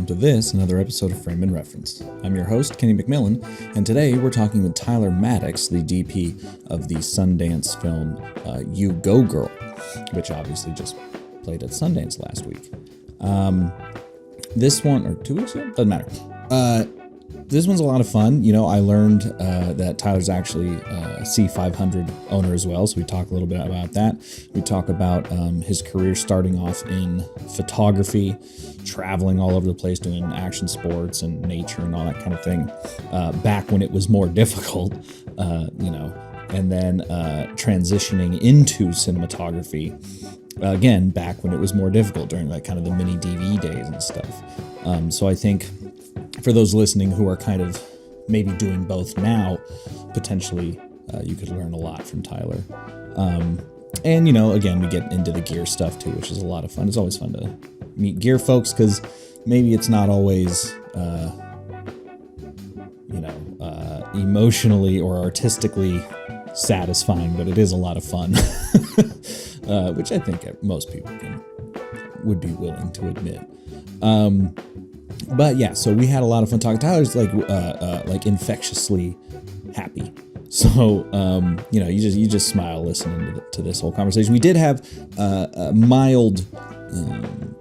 welcome to this, another episode of Frame and Reference. I'm your host, Kenny McMillan, and today we're talking with Tyler Maddox, the DP of the Sundance film You Go Girl, which obviously just played at Sundance last week. This one, or 2 weeks ago? Doesn't matter. This one's a lot of fun. You know, I learned that Tyler's actually a C500 owner as well, so we talk a little bit about that. We talk about his career starting off in photography, traveling all over the place, doing action sports and nature and all that kind of thing, back when it was more difficult, and then transitioning into cinematography, again, back when it was more difficult during like kind of the mini DV days and stuff. So I think for those listening who are kind of maybe doing both now, potentially you could learn a lot from Tyler. And, you know, again, we get into the gear stuff too, which is a lot of fun. It's always fun to meet gear folks because maybe it's not always, emotionally or artistically satisfying, but it is a lot of fun, which I think most people would be willing to admit. But yeah, so we had a lot of fun talking. Tyler's like infectiously happy. So, you just smile listening to this whole conversation. We did have mild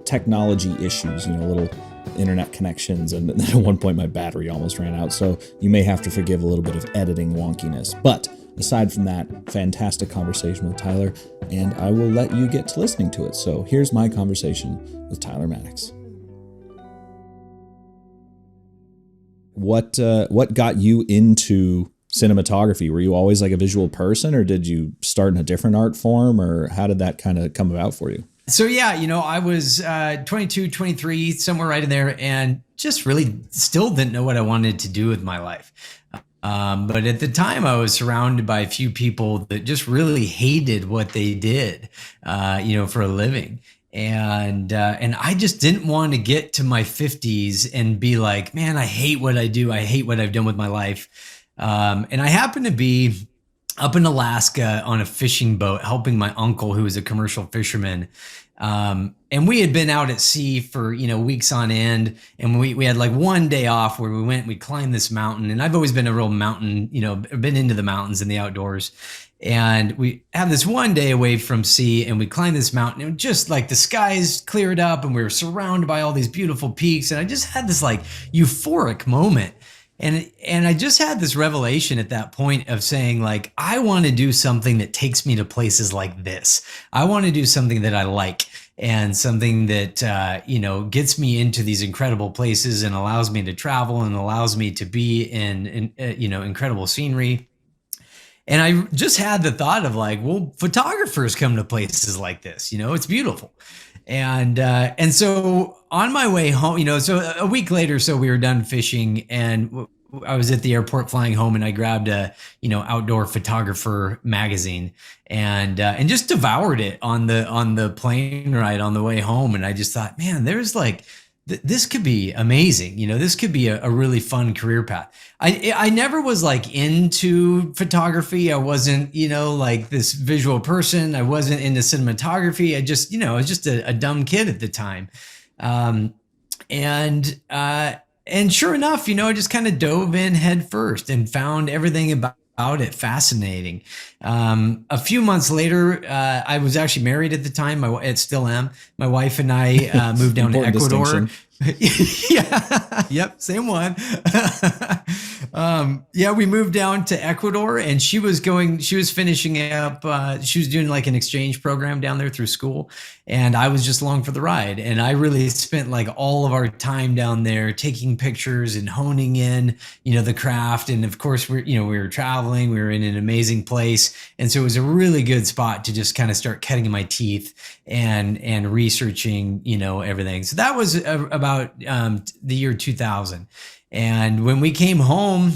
technology issues, little internet connections. And then at one point my battery almost ran out. So you may have to forgive a little bit of editing wonkiness. But aside from that, fantastic conversation with Tyler. And I will let you get to listening to it. So here's my conversation with Tyler Maddox. What got you into cinematography? Were you always like a visual person, or did you start in a different art form, or how did that kind of come about for you? So yeah, I was 22, 23, somewhere right in there, and just really still didn't know what I wanted to do with my life. But at the time I was surrounded by a few people that just really hated what they did, for a living. And I just didn't want to get to my 50s and be like, man, I hate what I do. I hate what I've done with my life. And I happened to be up in Alaska on a fishing boat, helping my uncle, who was a commercial fisherman. And we had been out at sea for, weeks on end. And we had like one day off where we climbed this mountain. And I've always been a real mountain, been into the mountains and the outdoors. And we have this one day away from sea, and we climb this mountain, and just like the skies cleared up and we were surrounded by all these beautiful peaks. And I just had this like euphoric moment. And I just had this revelation at that point of saying, like, I want to do something that takes me to places like this. I want to do something that I like, and something that, gets me into these incredible places and allows me to travel and allows me to be in incredible scenery. And I just had the thought of like, well, photographers come to places like this, it's beautiful. And so on my way home, so a week later, so we were done fishing, and I was at the airport flying home, and I grabbed a, outdoor photographer magazine and just devoured it on the plane ride on the way home. And I just thought, man, there's like, this could be amazing. This could be a really fun career path. I never was like into photography. I wasn't, like this visual person. I wasn't into cinematography. I just, I was just a dumb kid at the time. And sure enough, I just kind of dove in head first and found everything about it fascinating. A few months later, I was actually married at the time. I still am. My wife and I moved down to Ecuador. Yeah. Yep. Same one. We moved down to Ecuador, and she was finishing up, she was doing like an exchange program down there through school. And I was just along for the ride. And I really spent like all of our time down there taking pictures and honing in, the craft. And of course, we were traveling, we were in an amazing place. And so it was a really good spot to just kind of start cutting my teeth and researching, everything. So that was about the year 2000. And when we came home,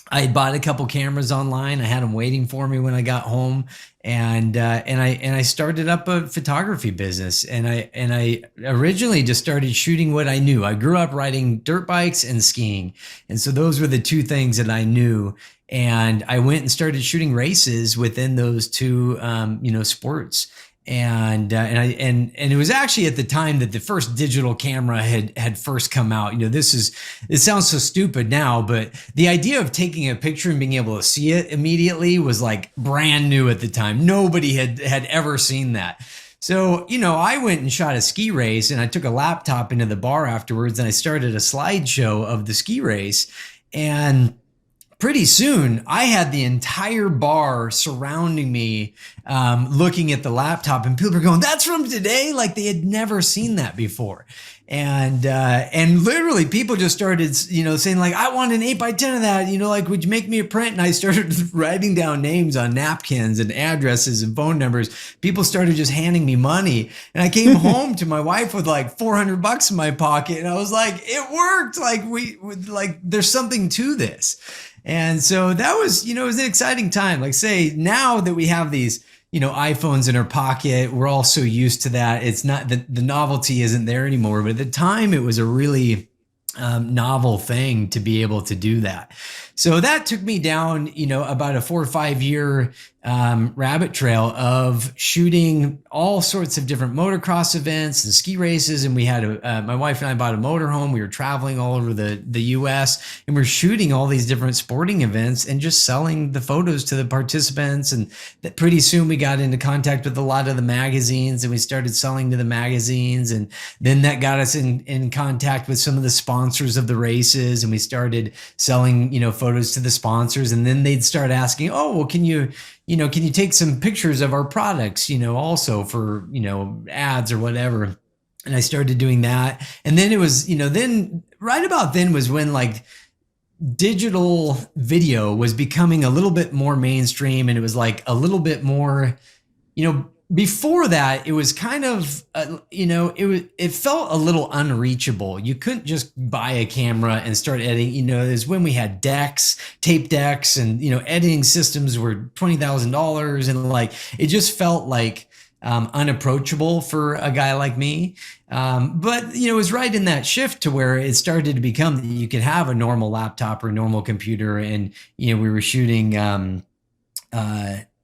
I had bought a couple cameras online. I had them waiting for me when I got home, and I started up a photography business. And I originally just started shooting what I knew. I grew up riding dirt bikes and skiing, and so those were the two things that I knew. And I went and started shooting races within those two, sports. And it was actually at the time that the first digital camera had first come out. It sounds so stupid now, but the idea of taking a picture and being able to see it immediately was like brand new at the time. Nobody had ever seen that. So, I went and shot a ski race, and I took a laptop into the bar afterwards, and I started a slideshow of the ski race. And pretty soon, I had the entire bar surrounding me, looking at the laptop, and people were going, "That's from today?" Like they had never seen that before. And literally people just started, saying like, "I want an 8x10 of that, like, would you make me a print?" And I started writing down names on napkins and addresses and phone numbers. People started just handing me money. And I came home to my wife with like $400 in my pocket. And I was like, it worked. Like there's something to this. And so that was, it was an exciting time. Like say now that we have these, iPhones in our pocket, we're all so used to that. It's not the novelty isn't there anymore, but at the time it was a really novel thing to be able to do that. So that took me down, about a 4 or 5 year rabbit trail of shooting all sorts of different motocross events and ski races. And we had my wife and I bought a motorhome. We were traveling all over the US, and we're shooting all these different sporting events and just selling the photos to the participants. And that pretty soon we got into contact with a lot of the magazines, and we started selling to the magazines. And then that got us in contact with some of the sponsors of the races. And we started selling, photos to the sponsors. And then they'd start asking, "Oh, well, can you take some pictures of our products, also for, ads or whatever?" And I started doing that. And then it was, then right about then was when like digital video was becoming a little bit more mainstream. And it was like a little bit more, before that, it was kind of, it felt a little unreachable. You couldn't just buy a camera and start editing. It was when we had tape decks, and, editing systems were $20,000. And like, it just felt like unapproachable for a guy like me. But, it was right in that shift to where it started to become that you could have a normal laptop or a normal computer. And, we were shooting,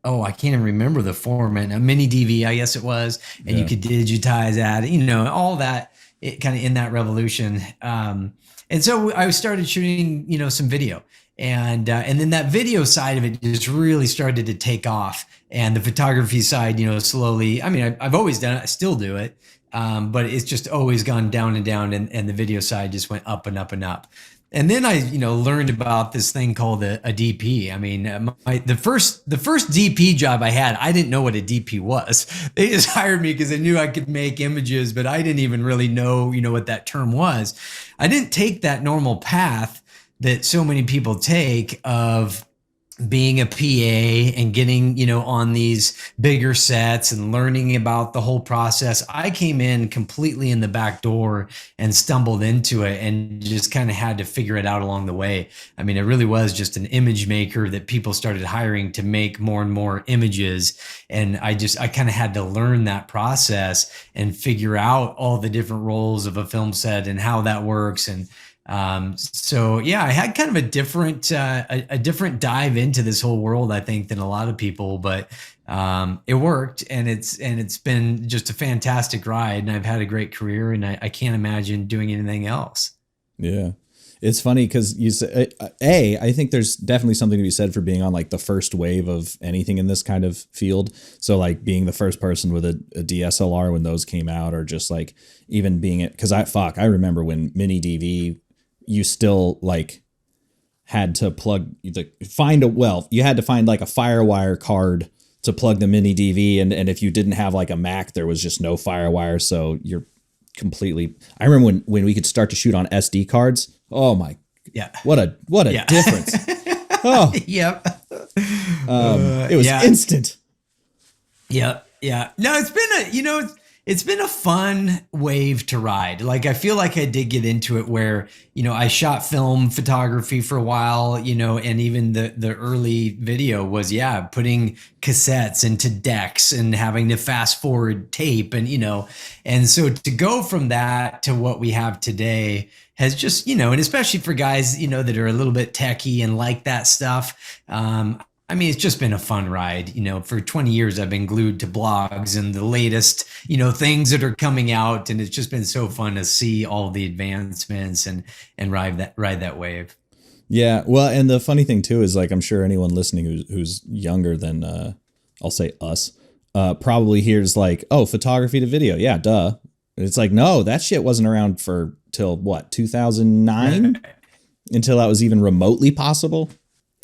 I can't even remember the format. A mini DV, I guess it was, and you could digitize that, all that, it kind of in that revolution. And so I started shooting, some video, and then that video side of it just really started to take off, and the photography side, slowly. I mean, I've always done it, I still do it, but it's just always gone down and down, and the video side just went up and up and up. And then I, learned about this thing called a DP. I mean, the first DP job I had, I didn't know what a DP was. They just hired me because they knew I could make images, but I didn't even really know, what that term was. I didn't take that normal path that so many people take of being a PA and getting, on these bigger sets and learning about the whole process. I came in completely in the back door and stumbled into it and just kind of had to figure it out along the way. I mean, it really was just an image maker that people started hiring to make more and more images. And I kind of had to learn that process and figure out all the different roles of a film set and how that works. And so yeah, I had kind of a different dive into this whole world, I think, than a lot of people, but it worked, and it's been just a fantastic ride, and I've had a great career, and I can't imagine doing anything else. Yeah. It's funny because you say, I think there's definitely something to be said for being on like the first wave of anything in this kind of field. So like being the first person with a DSLR when those came out, or just like even being it. Cause I remember when mini DV, you still like had to you had to find like a FireWire card to plug the mini DV. And if you didn't have like a Mac, there was just no FireWire. So you're completely, I remember when we could start to shoot on SD cards. Oh my, yeah. What a difference. Oh, yep. It was instant. Yep. Yeah. No, it's been a fun wave to ride. Like, I feel like I did get into it where, I shot film photography for a while, and even the early video was, putting cassettes into decks and having to fast forward tape and so to go from that to what we have today has just, and especially for guys, that are a little bit techie and like that stuff. I mean, it's just been a fun ride. For 20 years, I've been glued to blogs and the latest, things that are coming out. And it's just been so fun to see all the advancements and ride that wave. Yeah. Well, and the funny thing too is like, I'm sure anyone listening who's younger than, I'll say us, probably hears like, oh, photography to video. Yeah, duh. It's like, no, that shit wasn't around for till what, 2009? Until that was even remotely possible.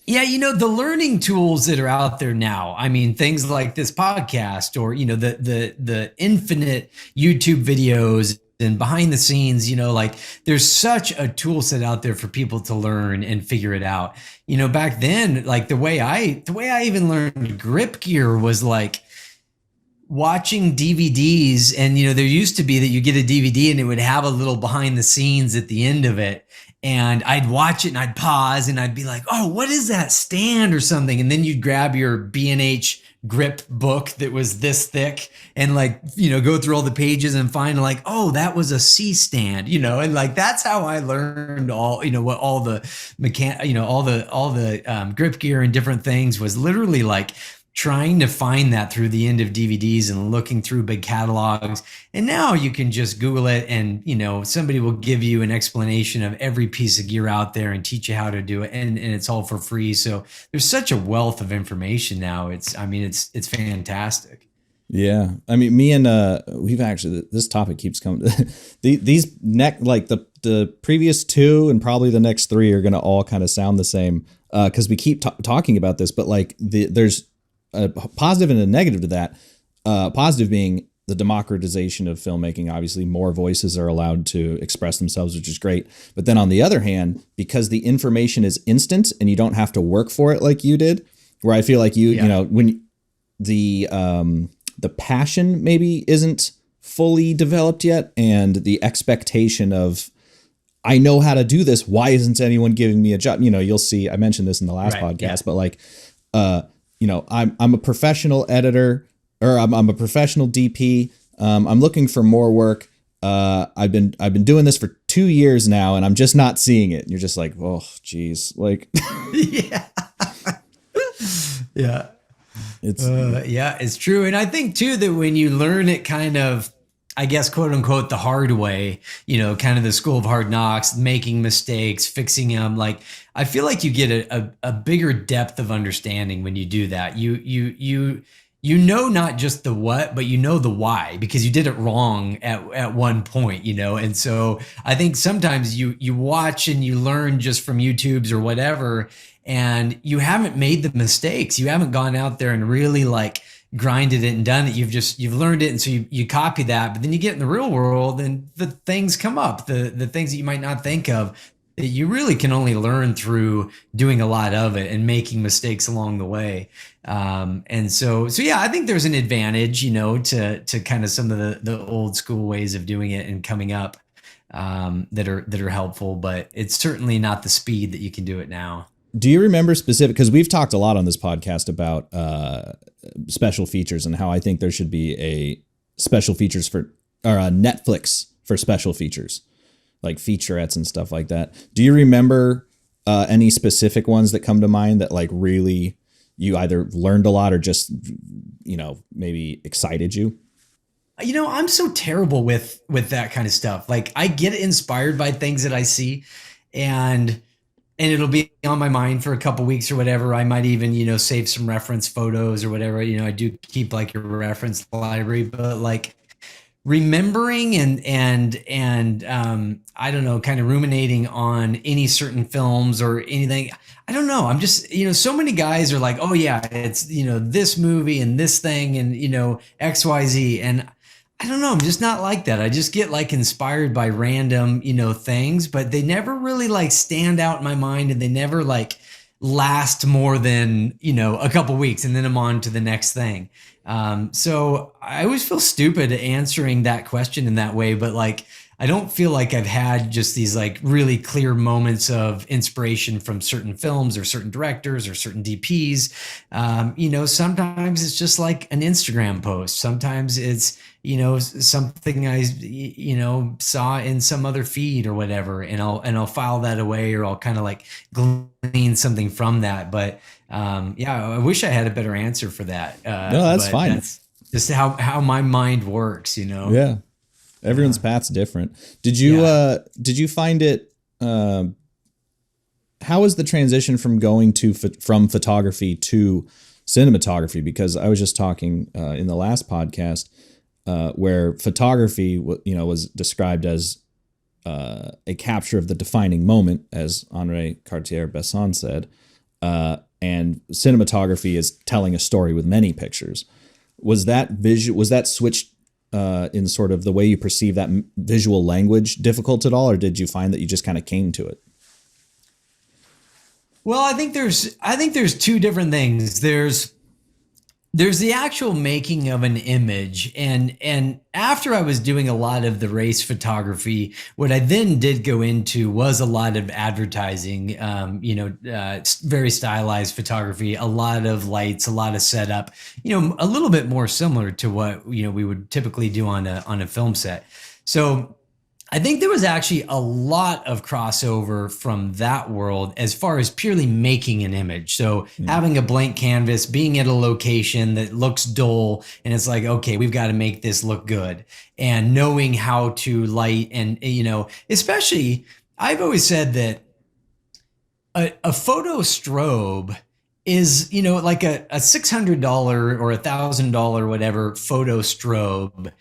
Yeah, the learning tools that are out there now. I mean, things like this podcast, or the infinite YouTube videos and behind the scenes. Like there's such a tool set out there for people to learn and figure it out. Back then, like the way I even learned grip gear was like watching DVDs, and there used to be that you get a DVD and it would have a little behind the scenes at the end of it. And I'd watch it and I'd pause and I'd be like, oh, what is that stand or something? And then you'd grab your B&H grip book that was this thick and like, go through all the pages and find like, oh, that was a C stand, and like, that's how I learned all, what all the all the grip gear and different things was literally like trying to find that through the end of DVDs and looking through big catalogs. And now you can just Google it and, somebody will give you an explanation of every piece of gear out there and teach you how to do it. And it's all for free. So there's such a wealth of information now. It's fantastic. Yeah. I mean, me and, we've actually, this topic keeps coming. These like the previous two and probably the next three are going to all kind of sound the same. Cause we keep talking about this, but like there's a positive and a negative to that. Positive being the democratization of filmmaking. Obviously, more voices are allowed to express themselves, which is great. But then on the other hand, because the information is instant and you don't have to work for it like you did, where I feel like when the passion maybe isn't fully developed yet, and the expectation of, I know how to do this, why isn't anyone giving me a job? You'll see, I mentioned this in the last podcast, but like, I'm a professional editor, or I'm a professional DP. I'm looking for more work. I've been doing this for 2 years now, and I'm just not seeing it. And you're just like, oh, geez, like, yeah, yeah, it's true. And I think too that when you learn it kind of, I guess, quote unquote, the hard way, kind of the school of hard knocks, making mistakes, fixing them. Like, I feel like you get a bigger depth of understanding when you do that. You know, not just the what, but the why, because you did it wrong at one point, And so I think sometimes you watch and you learn just from YouTubes or whatever, and you haven't made the mistakes. You haven't gone out there and really like grinded it and done it. You've learned it. And so you copy that, but then you get in the real world and the things come up, the things that you might not think of, that you really can only learn through doing a lot of it and making mistakes along the way. And so yeah, I think there's an advantage, to kind of some of the old school ways of doing it and coming up, that are helpful, but it's certainly not the speed that you can do it now. Do you remember specific, because we've talked a lot on this podcast about special features and how I think there should be a special features for, or a Netflix for special features, like featurettes and stuff like that. Do you remember any specific ones that come to mind that like really you either learned a lot or just, maybe excited you? I'm so terrible with that kind of stuff. Like, I get inspired by things that I see, and it'll be on my mind for a couple weeks or whatever. I might even, save some reference photos or whatever. I do keep like a reference library, but like remembering and I don't know, kind of ruminating on any certain films or anything. I don't know. I'm just, so many guys are like, oh yeah, it's, this movie and this thing and, XYZ. And I don't know. I'm just not like that. I just get like inspired by random, things, but they never really like stand out in my mind, and they never like last more than, a couple weeks, and then I'm on to the next thing. So I always feel stupid answering that question in that way, but like, I don't feel like I've had just these like really clear moments of inspiration from certain films or certain directors or certain DPs. Sometimes it's just like an Instagram post. Sometimes it's, something I, saw in some other feed or whatever, and I'll file that away, or I'll kind of like glean something from that. But I wish I had a better answer for that. No, that's but fine. That's just how my mind works, Yeah. Everyone's path's different. Did you find it, how was the transition from going from photography to cinematography? Because I was just talking in the last podcast where photography, was described as a capture of the defining moment, as Henri Cartier-Bresson said, and cinematography is telling a story with many pictures. Was that switched in sort of the way you perceive that visual language difficult at all, or did you find that you just kind of came to it? Well, I think there's two different things. There's the actual making of an image, and after I was doing a lot of the race photography, what I then did go into was a lot of advertising, very stylized photography, a lot of lights, a lot of setup, a little bit more similar to what we would typically do on a film set. So I think there was actually a lot of crossover from that world as far as purely making an image. So having a blank canvas, being at a location that looks dull, and it's like, okay, we've got to make this look good, and knowing how to light, and, especially I've always said that a photo strobe is, like a $600 or $1,000, whatever, photo strobe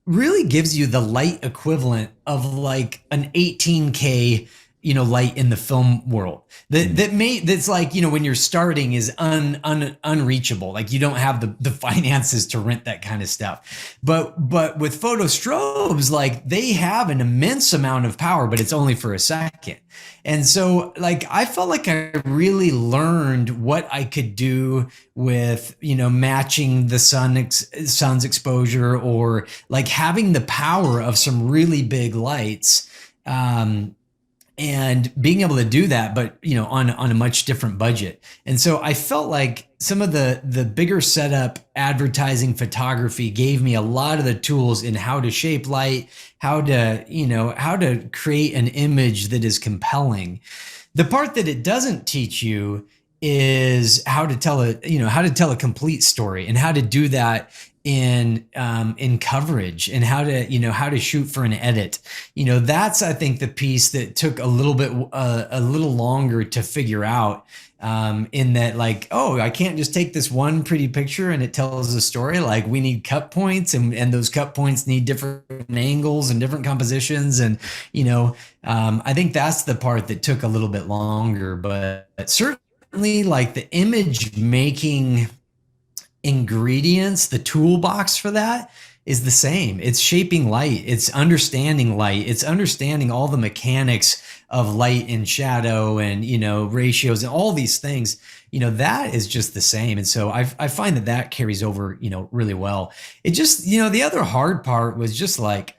really gives you the light equivalent of like an 18K, light in the film world. That's like, when you're starting is unreachable. Like you don't have the finances to rent that kind of stuff. But with photo strobes, like they have an immense amount of power, but it's only for a second. And so like I felt like I really learned what I could do with, matching the sun's exposure, or like having the power of some really big lights. And being able to do that, but on a much different budget. And so I felt like some of the bigger setup advertising photography gave me a lot of the tools in how to shape light, how to create an image that is compelling. The part that it doesn't teach you is how to tell a complete story, and how to do that in coverage, and how to shoot for an edit. That's, I think, the piece that took a little longer to figure out, in that, like, oh, I can't just take this one pretty picture and it tells a story. Like we need cut points, and those cut points need different angles and different compositions. And, I think that's the part that took a little bit longer, but certainly like the image making ingredients, the toolbox for that is the same. It's shaping light. It's understanding light. It's understanding all the mechanics of light and shadow, and, ratios and all these things, that is just the same. And so I find that carries over, really well. It just, the other hard part was just like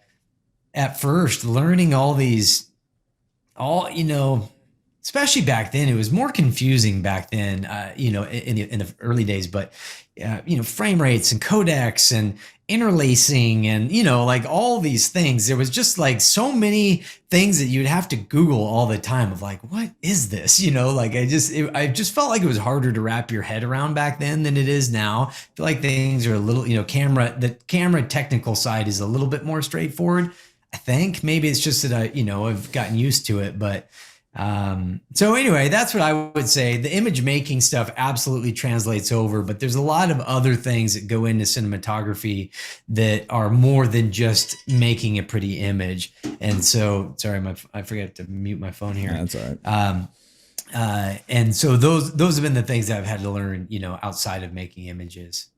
at first learning especially back then, it was more confusing back then, in the early days, but, frame rates and codecs and interlacing and, like all these things. There was just like so many things that you'd have to Google all the time of like, what is this? Like I just felt like it was harder to wrap your head around back then than it is now. I feel like things are a little, the camera technical side is a little bit more straightforward. I think maybe it's just that I've gotten used to it, but so anyway, that's what I would say. The image making stuff absolutely translates over, but there's a lot of other things that go into cinematography that are more than just making a pretty image. And so, sorry, I forgot to mute my phone here. That's all right. And so those have been the things that I've had to learn, outside of making images.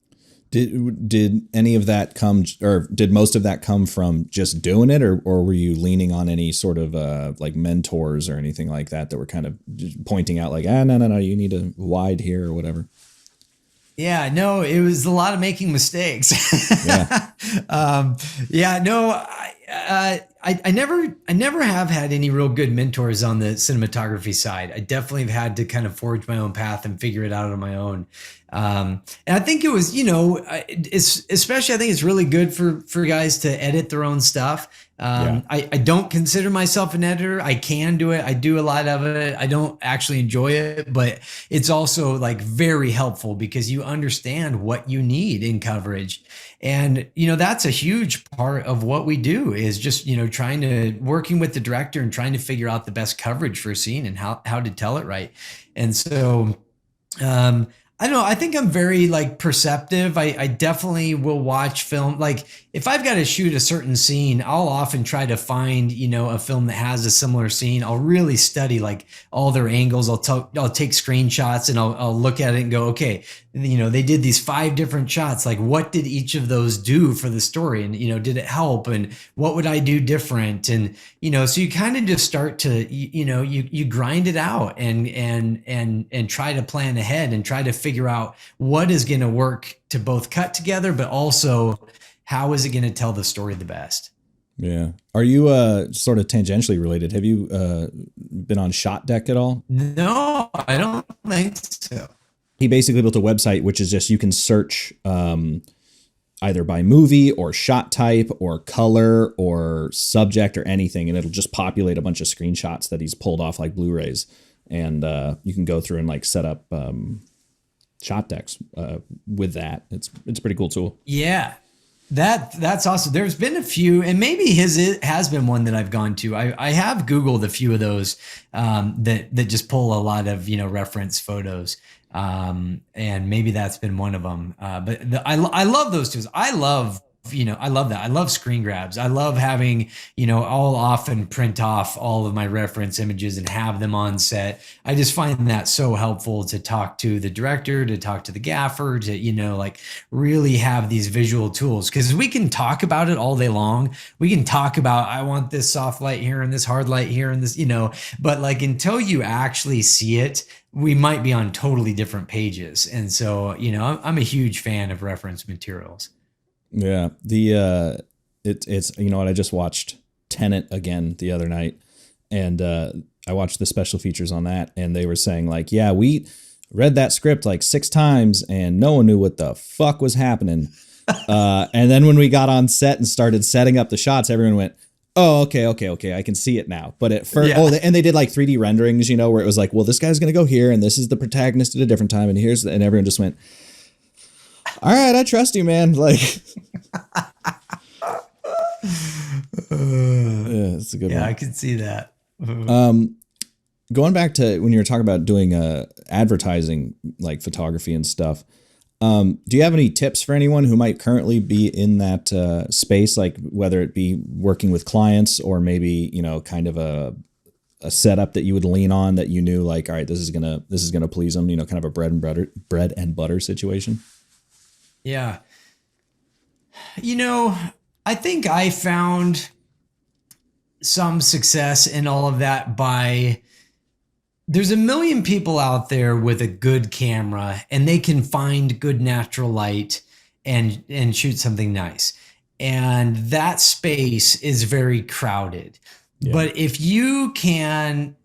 Did any of that come, or did most of that come from just doing it, or were you leaning on any sort of like mentors or anything like that were kind of pointing out like, no, you need a wide here or whatever? Yeah, no, it was a lot of making mistakes. Yeah. I never have had any real good mentors on the cinematography side. I definitely have had to kind of forge my own path and figure it out on my own. And I think it was, it's especially, I think it's really good for guys to edit their own stuff. I don't consider myself an editor. I can do it. I do a lot of it. I don't actually enjoy it, but it's also like very helpful because you understand what you need in coverage. And, that's a huge part of what we do is just, working with the director and trying to figure out the best coverage for a scene and how to tell it right. And so, I don't know. I think I'm very like perceptive. I definitely will watch film. Like if I've got to shoot a certain scene, I'll often try to find, a film that has a similar scene. I'll really study like all their angles. I'll take screenshots and I'll look at it and go, okay, they did these 5 different shots. Like what did each of those do for the story? And, did it help? And what would I do different? And, so you kind of just start to, you grind it out and try to plan ahead and try to figure out what is going to work to both cut together, but also how is it going to tell the story the best? Yeah. Are you sort of tangentially related? Have you been on Shot Deck at all? No, I don't think so. He basically built a website, which is just you can search either by movie or shot type or color or subject or anything, and it'll just populate a bunch of screenshots that he's pulled off like Blu-rays, and you can go through and like set up shot decks with that. It's a pretty cool tool. Yeah. That's awesome. There's been a few, and maybe it has been one that I've gone to. I have Googled a few of those that just pull a lot of reference photos, and maybe that's been one of them. But I love those tools. I love that. I love screen grabs. I love having, I'll often print off all of my reference images and have them on set. I just find that so helpful to talk to the director, to talk to the gaffer, to, like really have these visual tools. Cause we can talk about it all day long. We can talk about, I want this soft light here and this hard light here and this, but like until you actually see it, we might be on totally different pages. And so, I'm a huge fan of reference materials. Yeah, it's what, I just watched Tenet again the other night, and I watched the special features on that, and they were saying like, yeah, we read that script like 6 times, and no one knew what the fuck was happening. And then when we got on set and started setting up the shots, everyone went, oh, okay, I can see it now. But at first, and they did like 3D renderings, where it was like, well, this guy's gonna go here, and this is the protagonist at a different time, and and everyone just went, all right, I trust you, man. Like, yeah, it's a good one. Yeah, I could see that. Going back to when you were talking about doing advertising, like photography and stuff, do you have any tips for anyone who might currently be in that space, like whether it be working with clients or maybe, kind of a setup that you would lean on that you knew like, all right, this is gonna please them, kind of a bread and butter situation? Yeah. I think I found some success in all of that there's a million people out there with a good camera and they can find good natural light and shoot something nice. And that space is very crowded. Yeah. But if you can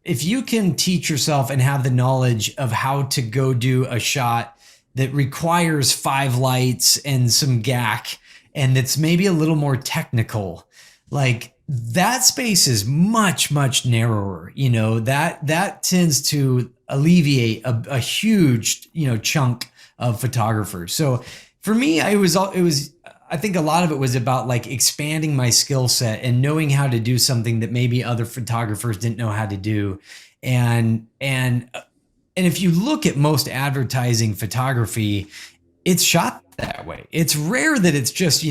teach yourself and have the knowledge of how to go do a shot that requires 5 lights and some gack, and it's maybe a little more technical, like that space is much, much narrower. That tends to alleviate a huge, chunk of photographers. So for me, I think a lot of it was about like expanding my skill set and knowing how to do something that maybe other photographers didn't know how to do. And if you look at most advertising photography, it's shot that way. It's rare that it's just,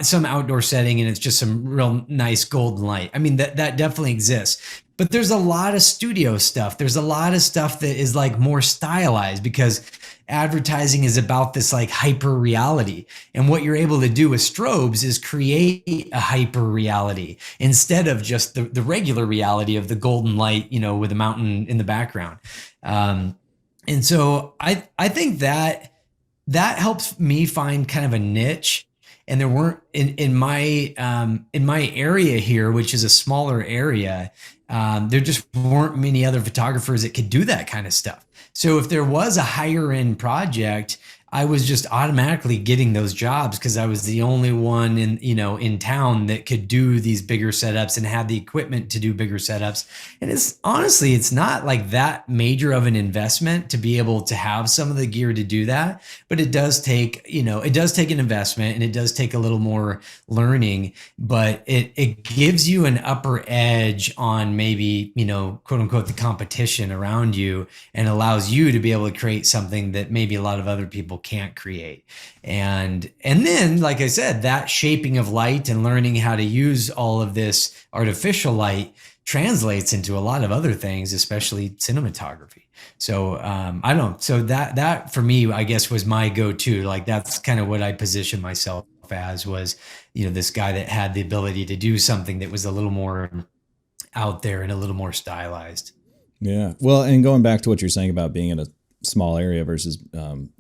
some outdoor setting and it's just some real nice golden light. I mean, that definitely exists. But there's a lot of studio stuff. There's a lot of stuff that is like more stylized because advertising is about this like hyper reality. And what you're able to do with strobes is create a hyper reality instead of just the regular reality of the golden light, with a mountain in the background. And so I think that helps me find kind of a niche. and there weren't in my area here, which is a smaller area. There just weren't many other photographers that could do that kind of stuff. So if there was a higher end project, I was just automatically getting those jobs because I was the only one in town that could do these bigger setups and had the equipment to do bigger setups. And it's not like that major of an investment to be able to have some of the gear to do that, but it does take an investment, and it does take a little more learning, but it gives you an upper edge on maybe, quote unquote, the competition around you, and allows you to be able to create something that maybe a lot of other people can't create. And then, like I said, that shaping of light and learning how to use all of this artificial light translates into a lot of other things, especially cinematography. So I don't know. So that for me, I guess, was my go-to. Like, that's kind of what I positioned myself as, was, this guy that had the ability to do something that was a little more out there and a little more stylized. Yeah. Well, and going back to what you're saying about being in a small area versus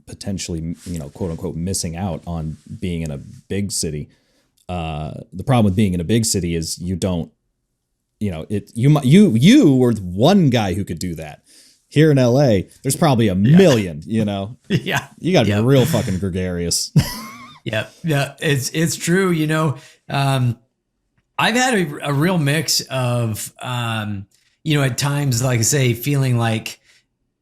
potentially, quote unquote, missing out on being in a big city. The problem with being in a big city is you don't, you were one guy who could do that. Here in LA, there's probably a million, Yeah. You got to be real fucking gregarious. Yeah. It's true. I've had a real mix of, at times, like I say, feeling like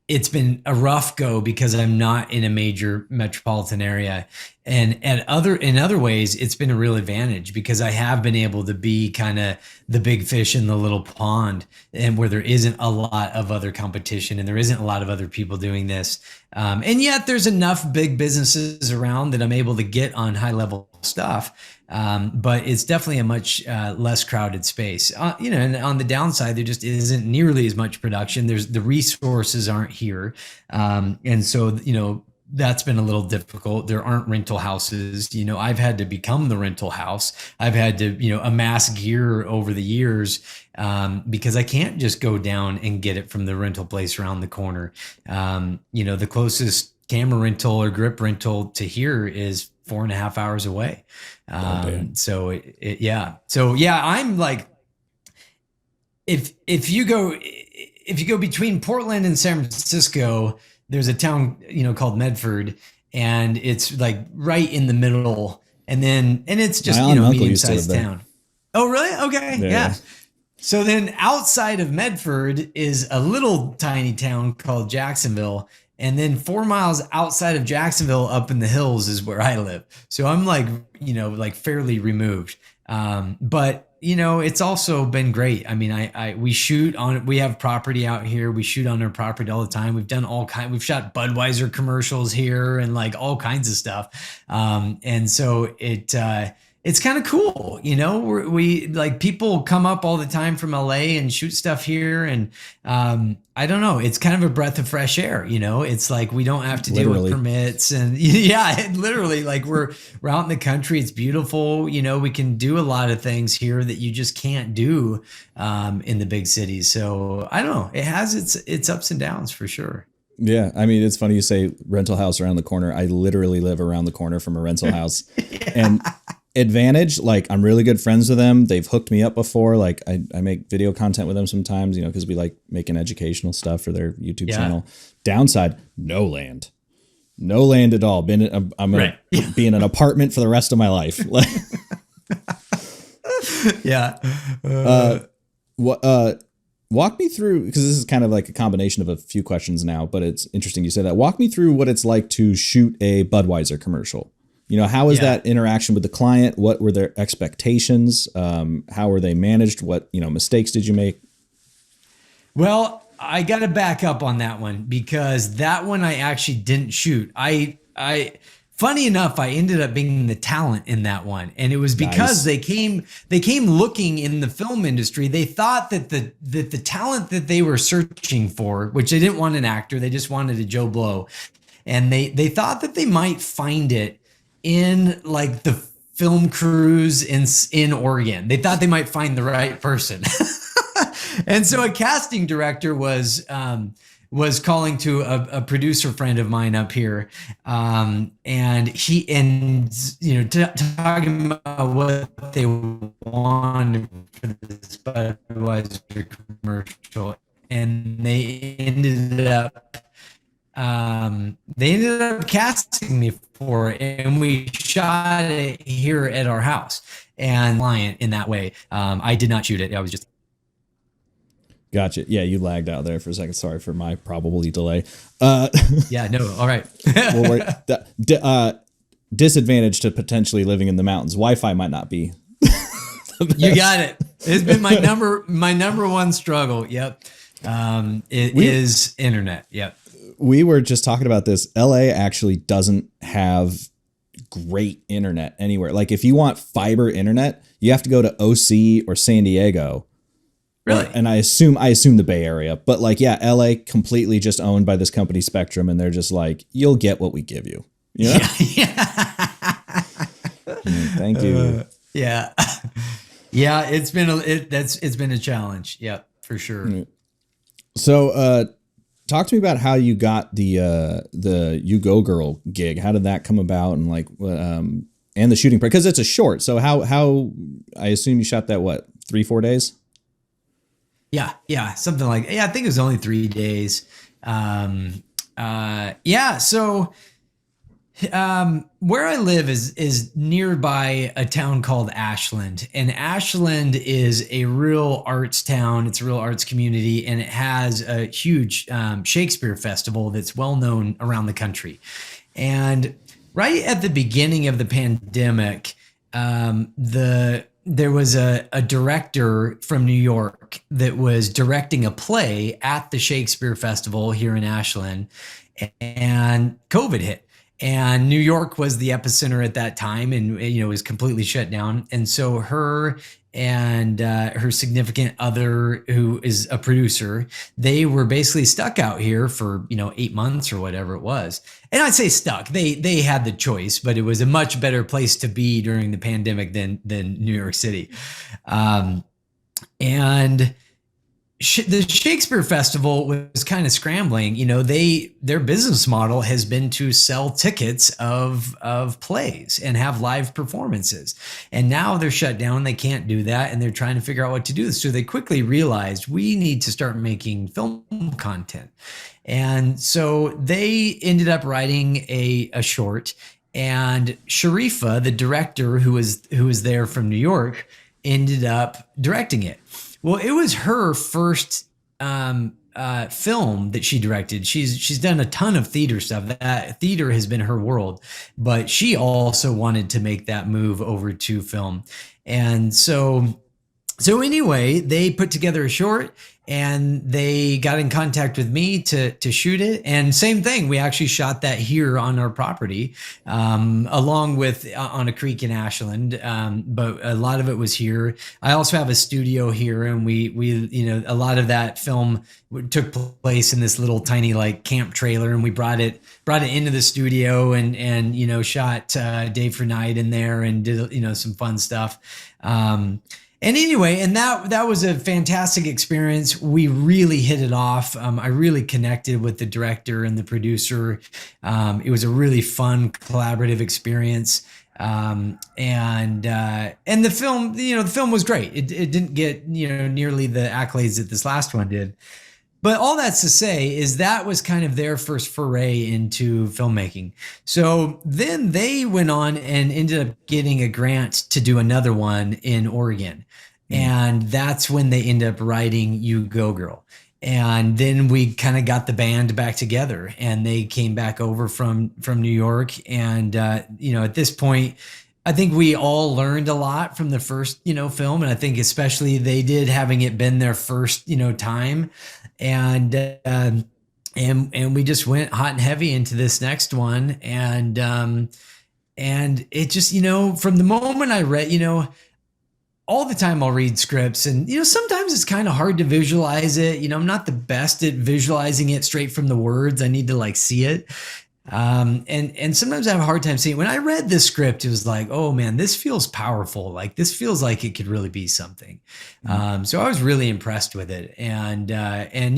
it's been a rough go because I'm not in a major metropolitan area. And in other ways, it's been a real advantage because I have been able to be kind of the big fish in the little pond, and where there isn't a lot of other competition and there isn't a lot of other people doing this. And yet there's enough big businesses around that I'm able to get on high level stuff. But it's definitely a much less crowded space. And on the downside, there just isn't nearly as much production. The resources aren't here. And so, that's been a little difficult. There aren't rental houses. I've had to become the rental house. I've had to, amass gear over the years because I can't just go down and get it from the rental place around the corner. The closest camera rental or grip rental to here is 4.5 hours away. So I'm like, if you go between Portland and San Francisco, there's a town, called Medford, and it's like right in the middle. And it's just, medium-sized town. Oh, really? Okay. Yeah. So then outside of Medford is a little tiny town called Jacksonville. And then 4 miles outside of Jacksonville up in the hills is where I live. So I'm like, fairly removed. But it's also been great. I mean, we have property out here. We shoot on our property all the time. We've we've shot Budweiser commercials here and like all kinds of stuff. And so it's kind of cool. We like, people come up all the time from LA and shoot stuff here. And I don't know, it's kind of a breath of fresh air. It's like, we don't have to deal with permits, and literally, like, we're out in the country. It's beautiful. We can do a lot of things here that you just can't do in the big cities. So I don't know, it has its ups and downs for sure. Yeah. I mean, it's funny you say rental house around the corner. I literally live around the corner from a rental house. And advantage, like, I'm really good friends with them. They've hooked me up before. Like, I make video content with them sometimes, because we like making educational stuff for their YouTube channel. Downside, no land at all. I'm going to be in an apartment for the rest of my life. Walk me through, because this is kind of like a combination of a few questions now, but it's interesting you said that. Walk me through what it's like to shoot a Budweiser commercial. How is that interaction with the client? What were their expectations? How were they managed? What, mistakes did you make? Well, I got to back up on that one, because that one I actually didn't shoot. Funny enough, I ended up being the talent in that one. And it was because they came looking in the film industry. They thought that the talent that they were searching for, which they didn't want an actor, they just wanted a Joe Blow. And they thought that they might find it in like the film crews in Oregon. They thought they might find the right person. And so a casting director was was calling to a producer friend of mine up here, and talking about what they wanted for this Budweiser commercial, and they ended up casting me for it, and we shot it here at our house. And client in that way, I did not shoot it. I was just. Gotcha. Yeah, you lagged out there for a second. Sorry for my probably delay. Yeah, no, all right. Disadvantage to potentially living in the mountains. Wi-Fi might not be. You got it. It's been my number one struggle. Yep. It is internet. Yep. We were just talking about this. LA actually doesn't have great internet anywhere. Like if you want fiber internet, you have to go to OC or San Diego. Really? And I assume the Bay Area, but like, yeah, LA completely just owned by this company Spectrum. And they're just like, you'll get what we give you. You know? Thank you. Yeah. Yeah. It's been a challenge. Yeah, for sure. So, talk to me about how you got the You Go Girl gig. How did that come about? And like, and the shooting, because it's a short. So how I assume you shot that, what, 3-4 days? Yeah, something like, I think it was only 3 days. So where I live is nearby a town called Ashland, and Ashland is a real arts town. It's a real arts community, and it has a huge Shakespeare festival that's well known around the country. And right at the beginning of the pandemic, there was a director from New York that was directing a play at the Shakespeare Festival here in Ashland, and COVID hit. And New York was the epicenter at that time, and it was completely shut down. And so her and her significant other, who is a producer, they were basically stuck out here for 8 months or whatever it was. And I'd say stuck. They had the choice, but it was a much better place to be during the pandemic than New York City. And the Shakespeare Festival was kind of scrambling. Their business model has been to sell tickets of plays and have live performances. And now they're shut down. They can't do that. And they're trying to figure out what to do. So they quickly realized we need to start making film content. And so they ended up writing a short, and Sharifa, the director who was there from New York, ended up directing it. Well, it was her first film that she directed. She's done a ton of theater stuff. That theater has been her world, but she also wanted to make that move over to film. And so anyway, they put together a short, and they got in contact with me to shoot it. And same thing, we actually shot that here on our property, along with on a creek in Ashland. But a lot of it was here. I also have a studio here, and we a lot of that film took place in this little tiny like camp trailer, and we brought it into the studio and shot day for night in there, and did some fun stuff. And anyway, and that was a fantastic experience. We really hit it off. I really connected with the director and the producer. It was a really fun, collaborative experience. And the film, the film was great. It didn't get nearly the accolades that this last one did. But all that's to say is that was kind of their first foray into filmmaking. So then they went on and ended up getting a grant to do another one in Oregon. And that's when they ended up writing You Go Girl. And then we kind of got the band back together, and they came back over from New York. And, at this point, I think we all learned a lot from the first, film. And I think especially they did, having it been their first, time. And we just went hot and heavy into this next one. And it just, from the moment I read, all the time I'll read scripts, and, sometimes it's kind of hard to visualize it. I'm not the best at visualizing it straight from the words. I need to see it. And sometimes I have a hard time seeing. When I read this script, it was like, oh man, this feels powerful. Like this feels like it could really be something. Mhm. So I was really impressed with it, and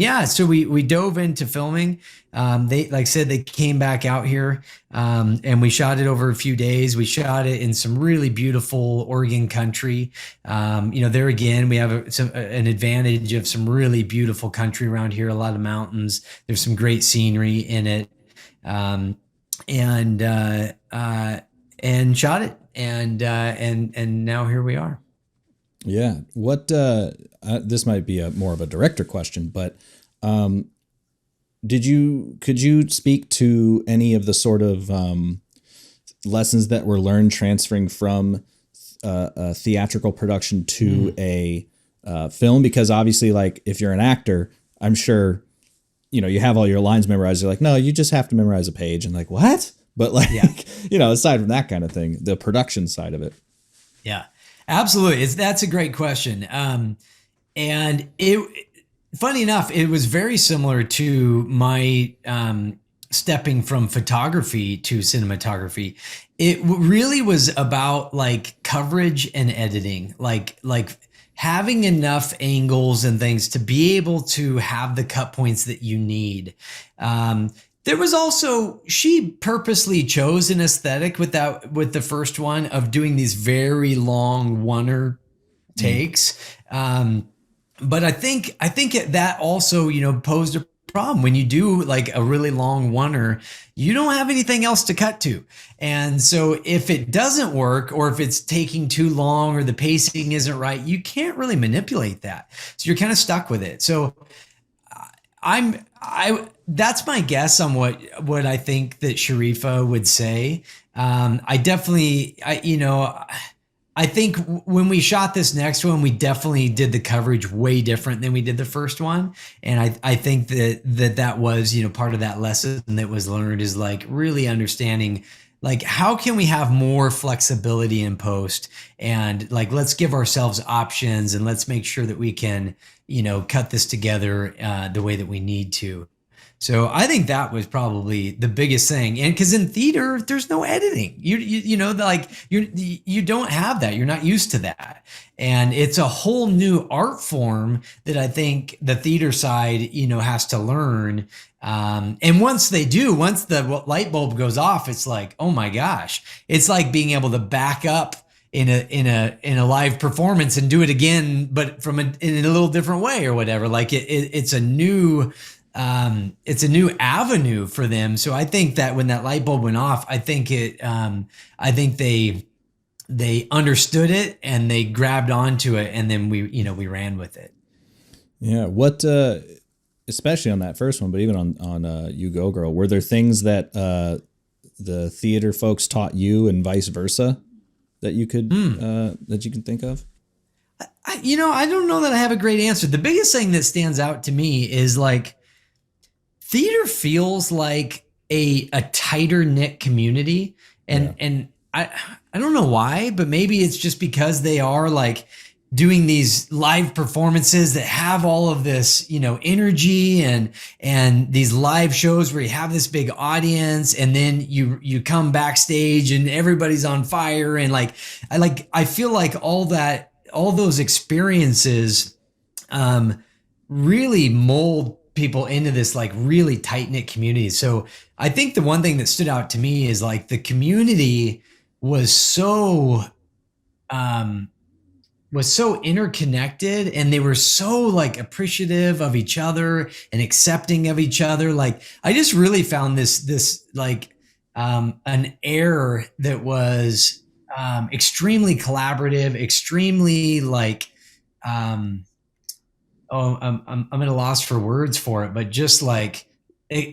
yeah, so we dove into filming. They, like I said, they came back out here, and we shot it over a few days. We shot it in some really beautiful Oregon country. There again, we have an advantage of some really beautiful country around here. A lot of mountains. There's some great scenery in it, um, and shot it, and now here we are. Yeah. What this might be a more of a director question, but could you speak to any of the sort of lessons that were learned transferring from a theatrical production to a film? Because obviously, like if you're an actor, I'm sure you have all your lines memorized. You're like, no, you just have to memorize a page, and like what? But like, Yeah. aside from that kind of thing, the production side of it. Yeah, absolutely. That's a great question. And it, funny enough, it was very similar to my stepping from photography to cinematography. It really was about like coverage and editing, like having enough angles and things to be able to have the cut points that you need. There was also, she purposely chose an aesthetic with the first one of doing these very long oneer Mm. takes. But I think that also, posed a problem when you do like a really long oneer, you don't have anything else to cut to. And so if it doesn't work, or if it's taking too long, or the pacing isn't right, you can't really manipulate that. So you're kind of stuck with it. So I that's my guess on what I think that Sharifa would say. I definitely, I think when we shot this next one, we definitely did the coverage way different than we did the first one. And I think that was, part of that lesson that was learned, is like really understanding, like, how can we have more flexibility in post, and like, let's give ourselves options, and let's make sure that we can, cut this together the way that we need to. So I think that was probably the biggest thing. And because in theater, there's no editing. Like you don't have that. You're not used to that. And it's a whole new art form that I think the theater side, has to learn. And once they do, once the light bulb goes off, it's like, oh my gosh, it's like being able to back up in a live performance and do it again, but in a little different way or whatever. Like it's a new avenue for them. So I think that when that light bulb went off, I think they understood it, and they grabbed onto it, and then we ran with it. Yeah. What, especially on that first one, but even on You Go Girl, were there things that the theater folks taught you and vice versa that you could that you can think of? I don't know that I have a great answer. The biggest thing that stands out to me is like, theater feels like a tighter knit community, and I don't know why, but maybe it's just because they are like doing these live performances that have all of this, energy, and these live shows where you have this big audience, and then you come backstage and everybody's on fire, and I feel like all those experiences really mold people into this like really tight knit community. So I think the one thing that stood out to me is like the community was so interconnected, and they were so like appreciative of each other and accepting of each other. Like I just really found this like an air that was extremely collaborative, extremely like I'm at a loss for words for it, but just like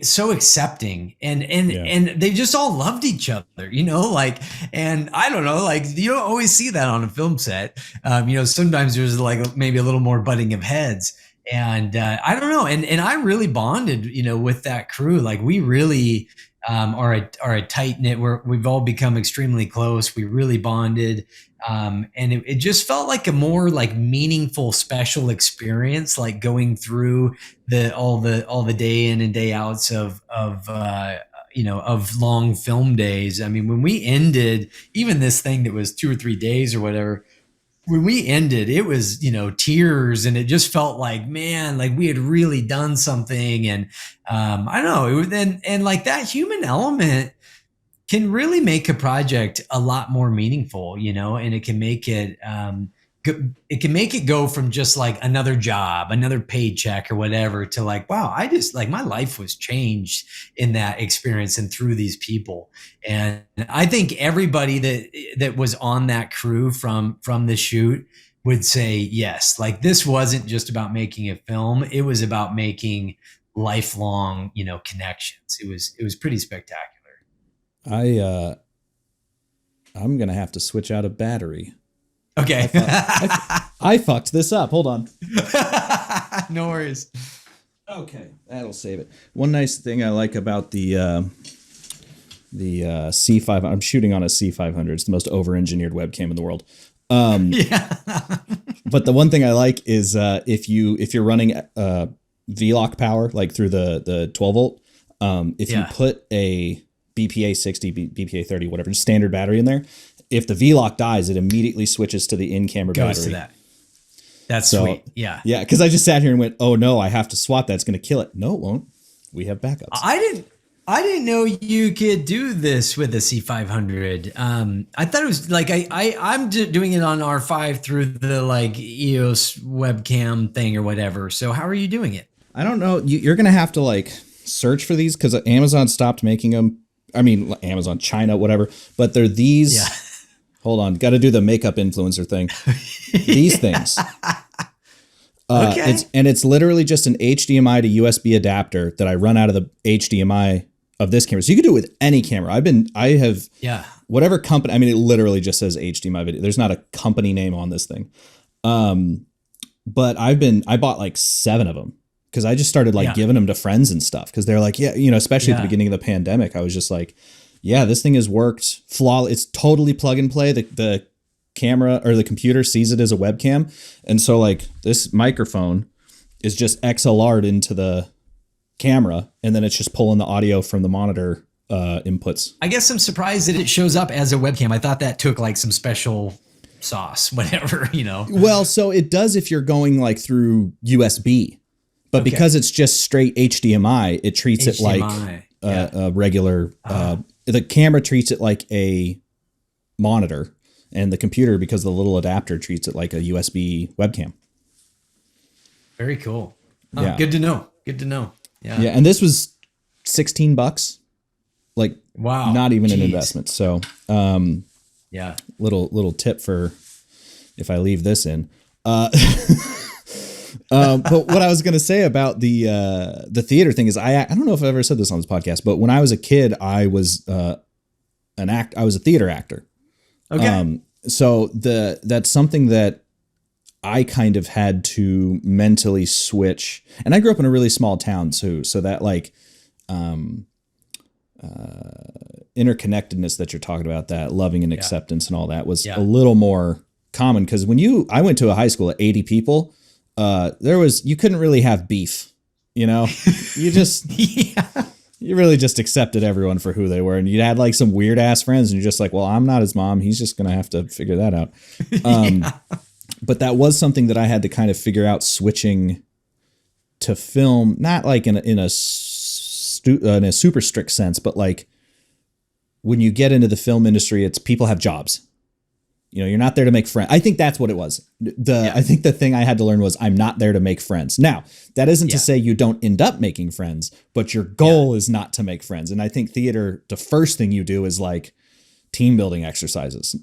so accepting, Yeah. and they just all loved each other, like, and I don't know, like you don't always see that on a film set. Sometimes there's like maybe a little more butting of heads, and I don't know, and I really bonded, with that crew. Like we really are a tight knit. We've all become extremely close. We really bonded, and it just felt like a more like meaningful, special experience. Like going through all the day in and day outs of of long film days. I mean, when we ended even this thing that was 2 or 3 days or whatever, when we ended, it was, tears, and it just felt like, man, like we had really done something. And I don't know, it was, and like that human element can really make a project a lot more meaningful, and it can make it it can make it go from just like another job, another paycheck or whatever, to like, wow, I just like, my life was changed in that experience and through these people. And I think everybody that was on that crew from the shoot would say yes, like this wasn't just about making a film, it was about making lifelong, connections. It was pretty spectacular. I'm gonna have to switch out a battery. Okay. I fucked this up. Hold on. No worries. Okay, that'll save it. One nice thing I like about the C5, I'm shooting on a C500. It's the most over-engineered webcam in the world. Yeah. But the one thing I like is if you're running V-Lock power, like through the 12 volt, if you put a BPA 60, BPA 30, whatever, just standard battery in there, if the V-Lock dies, it immediately switches to the in-camera battery. Goes to that. That's sweet. Yeah. Yeah, because I just sat here and went, oh no, I have to swap that. It's going to kill it. No, it won't. We have backups. I didn't know you could do this with a C500. I thought it was like I'm doing it on R5 through the like EOS webcam thing or whatever. So how are you doing it? I don't know. You're going to have to like search for these because Amazon stopped making them. I mean, Amazon, China, whatever. But they're these. Yeah. Hold on. Got to do the makeup influencer thing. These things. Okay. It's literally just an HDMI to USB adapter that I run out of the HDMI of this camera. So you can do it with any camera. Whatever company, I mean, it literally just says HDMI video. There's not a company name on this thing. But I bought like 7 of them because I just started like giving them to friends and stuff. Cause they're like, especially at the beginning of the pandemic, I was just like, yeah, this thing has worked flawless. It's totally plug and play. The camera or the computer sees it as a webcam. And so like this microphone is just XLR'd into the camera, and then it's just pulling the audio from the monitor inputs. I guess I'm surprised that it shows up as a webcam. I thought that took like some special sauce, whatever, Well, so it does if you're going like through USB, but because it's just straight HDMI, it treats it like a regular, the camera treats it like a monitor, and the computer, because the little adapter, treats it like a USB webcam. Very cool. Yeah. Good to know. Good to know. Yeah. Yeah. And this was $16. Like, wow, not even an investment. So, little tip for if I leave this in. But what I was going to say about the theater thing is I don't know if I've ever said this on this podcast, but when I was a kid, I was I was a theater actor. Okay. So that's something that I kind of had to mentally switch, and I grew up in a really small town too. So that like, interconnectedness that you're talking about, that loving and acceptance and all that was a little more common. Cause I went to a high school at 80 people, you couldn't really have beef, you just, you really just accepted everyone for who they were. And you had like some weird ass friends and you're just like, well, I'm not his mom. He's just going to have to figure that out. But that was something that I had to kind of figure out switching to film, not like in a super strict sense, but like when you get into the film industry, it's people have jobs. You're not there to make friends. I think that's what it was. I think the thing I had to learn was I'm not there to make friends. Now, that isn't to say you don't end up making friends, but your goal is not to make friends. And I think theater, the first thing you do is like team building exercises,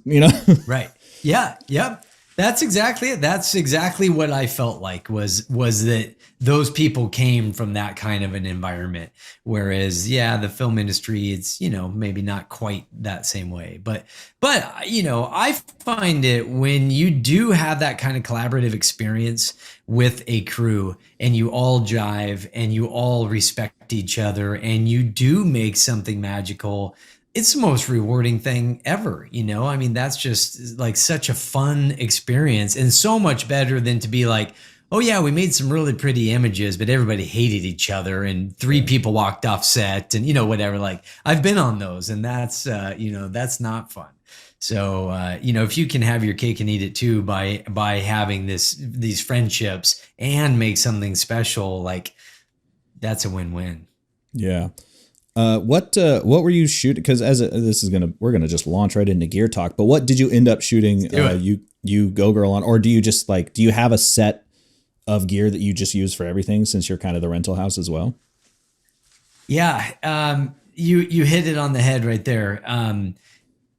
Right. Yeah. Yep. That's exactly it. That's exactly what I felt like was that those people came from that kind of an environment. Whereas, the film industry, it's, maybe not quite that same way. But I find it when you do have that kind of collaborative experience with a crew and you all jive and you all respect each other and you do make something magical, it's the most rewarding thing ever. That's just like such a fun experience and so much better than to be like, Oh yeah, we made some really pretty images, but everybody hated each other, and three people walked off set, and whatever. Like I've been on those, and that's that's not fun. So if you can have your cake and eat it too by having these friendships and make something special, like that's a win-win. Yeah. What were you shooting? Because we're gonna just launch right into gear talk. But what did you end up shooting? You Go Girl on, or do you just do you have a set of gear that you just use for everything since you're kind of the rental house as well? Yeah, you hit it on the head right there.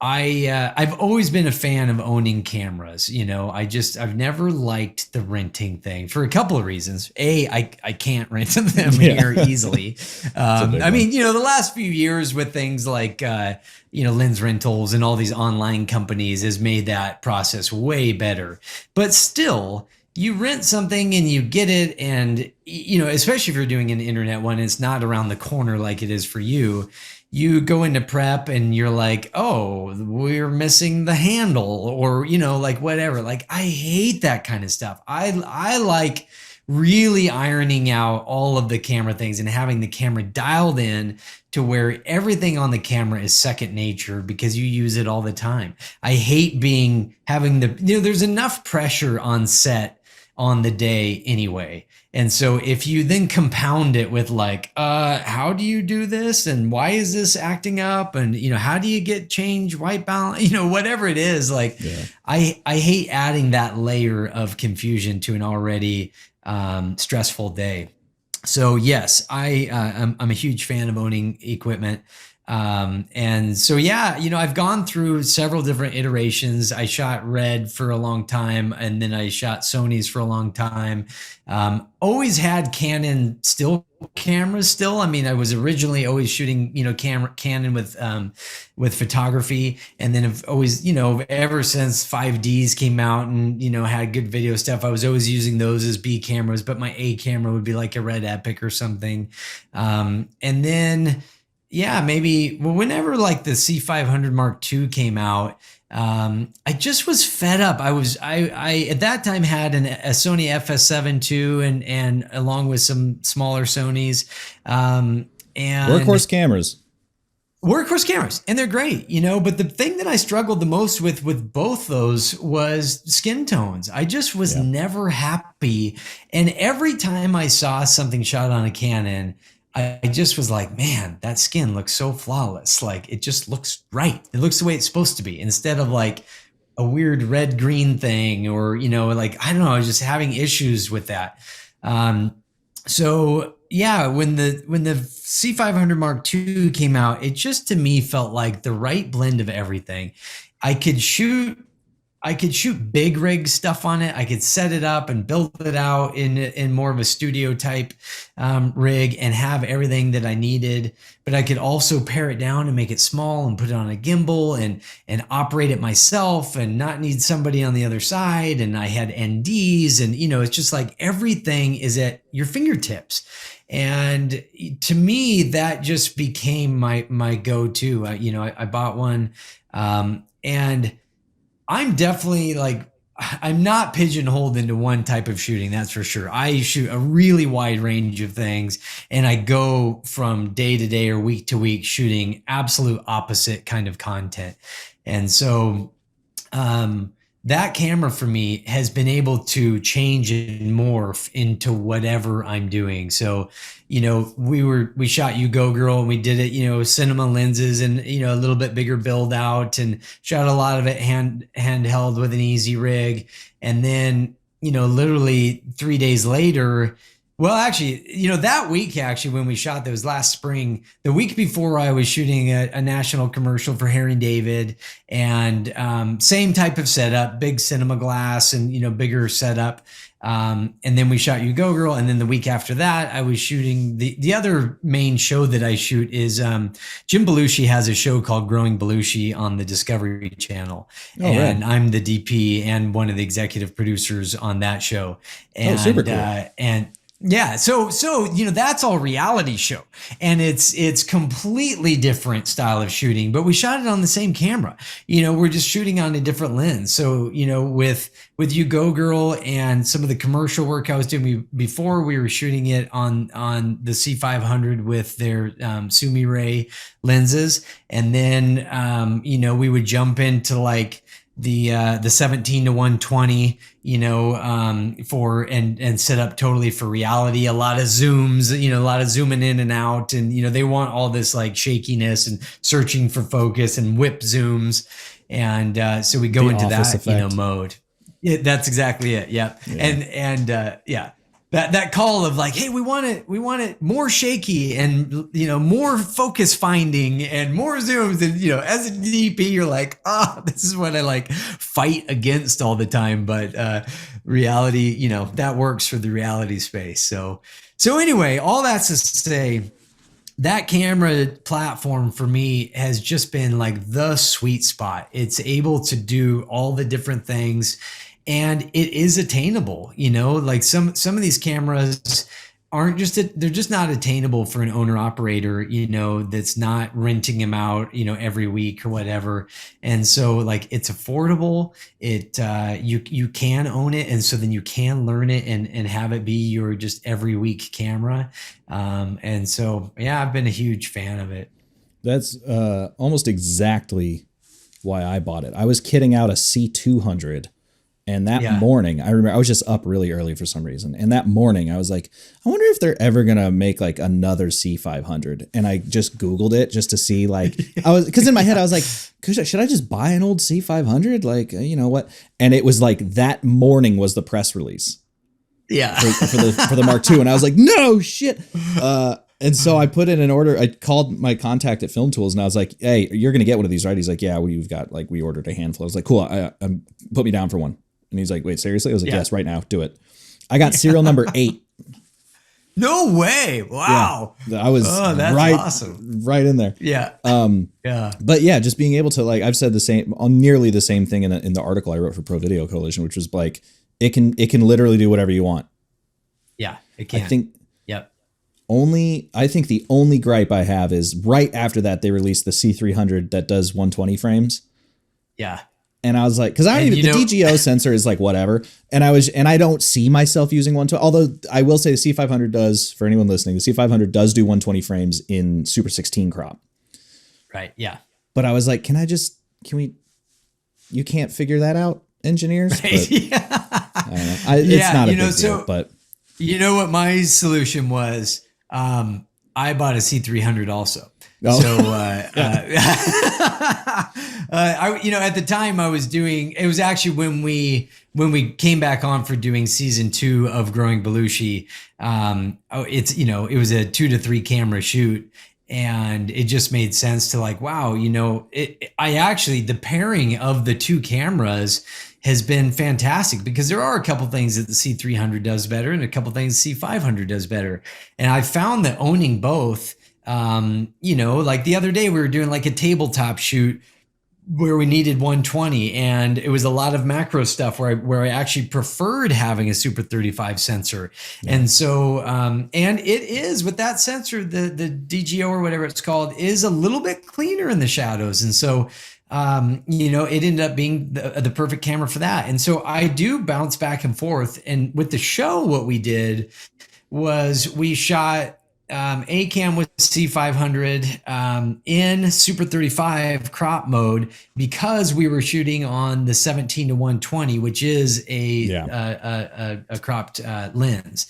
I've always been a fan of owning cameras. I've never liked the renting thing for a couple of reasons. I can't rent them here easily. I mean, the last few years with things like Lens Rentals and all these online companies has made that process way better. But still, you rent something and you get it, and especially if you're doing an internet one, it's not around the corner like it is for you. You go into prep and you're like, oh, we're missing the handle, or whatever. Like I hate that kind of stuff. I like really ironing out all of the camera things and having the camera dialed in to where everything on the camera is second nature because you use it all the time. I hate having there's enough pressure on set on the day anyway. And so if you then compound it with how do you do this? And why is this acting up? And, how do you get change, white balance, whatever it is, I hate adding that layer of confusion to an already stressful day. So yes, I'm a huge fan of owning equipment. And so, yeah, I've gone through several different iterations. I shot Red for a long time, and then I shot Sony's for a long time. Always had Canon still cameras still. I mean, I was originally always shooting, Canon with photography. And then I've always, ever since 5Ds came out and, had good video stuff, I was always using those as B cameras, but my A camera would be like a Red Epic or something. And then, yeah, maybe whenever the C500 Mark II came out, I just was fed up. I at that time had a Sony FS7 II and along with some smaller Sonys, and Workhorse cameras, and they're great, but the thing that I struggled the most with both those was skin tones. I just was never happy. And every time I saw something shot on a Canon, I just was like, man, that skin looks so flawless. Like it just looks right. It looks the way it's supposed to be, instead of a weird red green thing, or, I don't know, I was just having issues with that. So yeah, when the C500 Mark II came out, it just to me felt like the right blend of everything. I could shoot big rig stuff on it. I could set it up and build it out in more of a studio type rig and have everything that I needed. But I could also pare it down and make it small and put it on a gimbal and operate it myself and not need somebody on the other side. And I had NDs, and it's just like everything is at your fingertips. And to me, that just became my go-to. I bought one, and I'm definitely I'm not pigeonholed into one type of shooting, that's for sure. I shoot a really wide range of things, and I go from day to day or week to week shooting absolute opposite kind of content. And so that camera for me has been able to change and morph into whatever I'm doing. So, we shot You Go Girl, and we did it, cinema lenses and, a little bit bigger build out, and shot a lot of it handheld with an easy rig. And then, literally 3 days later, well, actually, that week, when we shot those last spring, the week before, I was shooting a national commercial for Harry David, and same type of setup, big cinema glass and, bigger setup. And then we shot You Go Girl. And then the week after that, I was shooting the other main show that I shoot is Jim Belushi has a show called Growing Belushi on the Discovery Channel. Oh, and right. I'm the DP and one of the executive producers on that show. And, super cool. Yeah, so that's all reality show, and it's completely different style of shooting, but we shot it on the same camera. We're just shooting on a different lens. So with You Go Girl and some of the commercial work I was doing before, we were shooting it on the C500 with their Sumi Ray lenses, and then we would jump into like the 17 to 120, for and set up totally for reality. A lot of zooms, a lot of zooming in and out, and they want all this like shakiness and searching for focus and whip zooms, and so we go The into Office that effect. mode. Yeah, that's exactly it. Yeah, Yeah. and yeah. That call of like, hey, we want it more shaky and more focus finding and more zooms, and as a DP you're like, this is what I like fight against all the time, but reality, that works for the reality space. So anyway, all that's to say, that camera platform for me has just been like the sweet spot. It's able to do all the different things, and it is attainable. Like some of these cameras aren't they're just not attainable for an owner operator, that's not renting them out, every week or whatever. And so like it's affordable. You can own it, and so then you can learn it and have it be your just every week camera. And so yeah, I've been a huge fan of it. That's almost exactly why I bought it. I was kitting out a C200. And that morning, I remember I was just up really early for some reason. And that morning I was like, I wonder if they're ever going to make like another C500. And I just Googled it just to see like, because in my head I was like, should I just buy an old C500? Like, what? And it was like that morning was the press release. Yeah. For the Mark II. And I was like, no shit. And so I put in an order. I called my contact at Film Tools and I was like, hey, you're going to get one of these, right? He's like, yeah, we ordered a handful. I was like, cool. Put me down for one. And he's like, wait, seriously? I was like, yes, right now. Do it. I got serial number 8. No way. Wow. Yeah, I was awesome. Right in there. Yeah. Yeah. But yeah, just being able to like, I've said nearly the same thing in the article I wrote for ProVideo Coalition, which was like, it can literally do whatever you want. Yeah, it can. I think the only gripe I have is right after that, they released the C300 that does 120 frames. Yeah. And I was like, because the DGO sensor is like whatever, and I don't see myself using 120. Although I will say the C500 does, for anyone listening, the C500 does do 120 frames in Super 16 crop. Right. Yeah. But I was like, you can't figure that out, engineers? Right. But, Yeah. I don't know. It's not a big deal, but you know what my solution was? I bought a C300 also. Oh. So, at the time I was doing, it was actually when we came back on for doing season 2 of Growing Belushi. It was a 2 to 3 camera shoot, and it just made sense to like, wow, the pairing of the 2 cameras has been fantastic, because there are a couple things that the C300 does better and a couple things the C500 does better. And I found that owning both, like the other day we were doing like a tabletop shoot where we needed 120, and it was a lot of macro stuff where I actually preferred having a Super 35 sensor. Yeah. And so, and it is with that sensor, the DGO or whatever it's called is a little bit cleaner in the shadows. And so, it ended up being the perfect camera for that. And so I do bounce back and forth. And with the show, what we did was we shot a cam with C500 in Super 35 crop mode, because we were shooting on the 17 to 120, which is a cropped lens.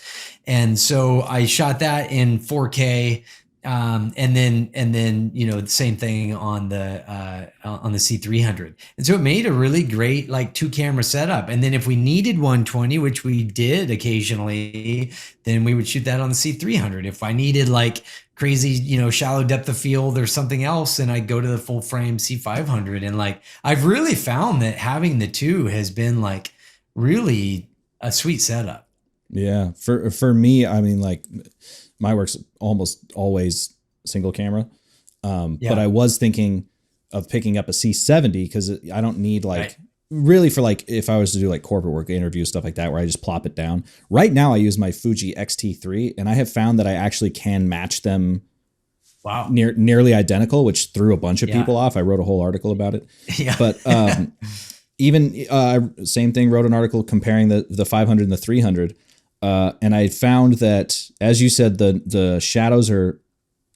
And so I shot that in 4K. And then the same thing on the C300. And so it made a really great like 2 camera setup. And then if we needed 120, which we did occasionally, then we would shoot that on the C300. If I needed like crazy, shallow depth of field or something else, then I'd go to the full frame C500. And like, I've really found that having the 2 has been like really a sweet setup. Yeah. For me, I mean, like, my work's almost always single camera. But I was thinking of picking up a C70 because I don't need like really for like if I was to do like corporate work, interviews, stuff like that, where I just plop it down. Right now I use my Fuji X-T3, and I have found that I actually can match them Wow. nearly identical, which threw a bunch of Yeah. people off. I wrote a whole article about it. Yeah. But even same thing, wrote an article comparing the 500 and the 300. And I found that, as you said, the shadows are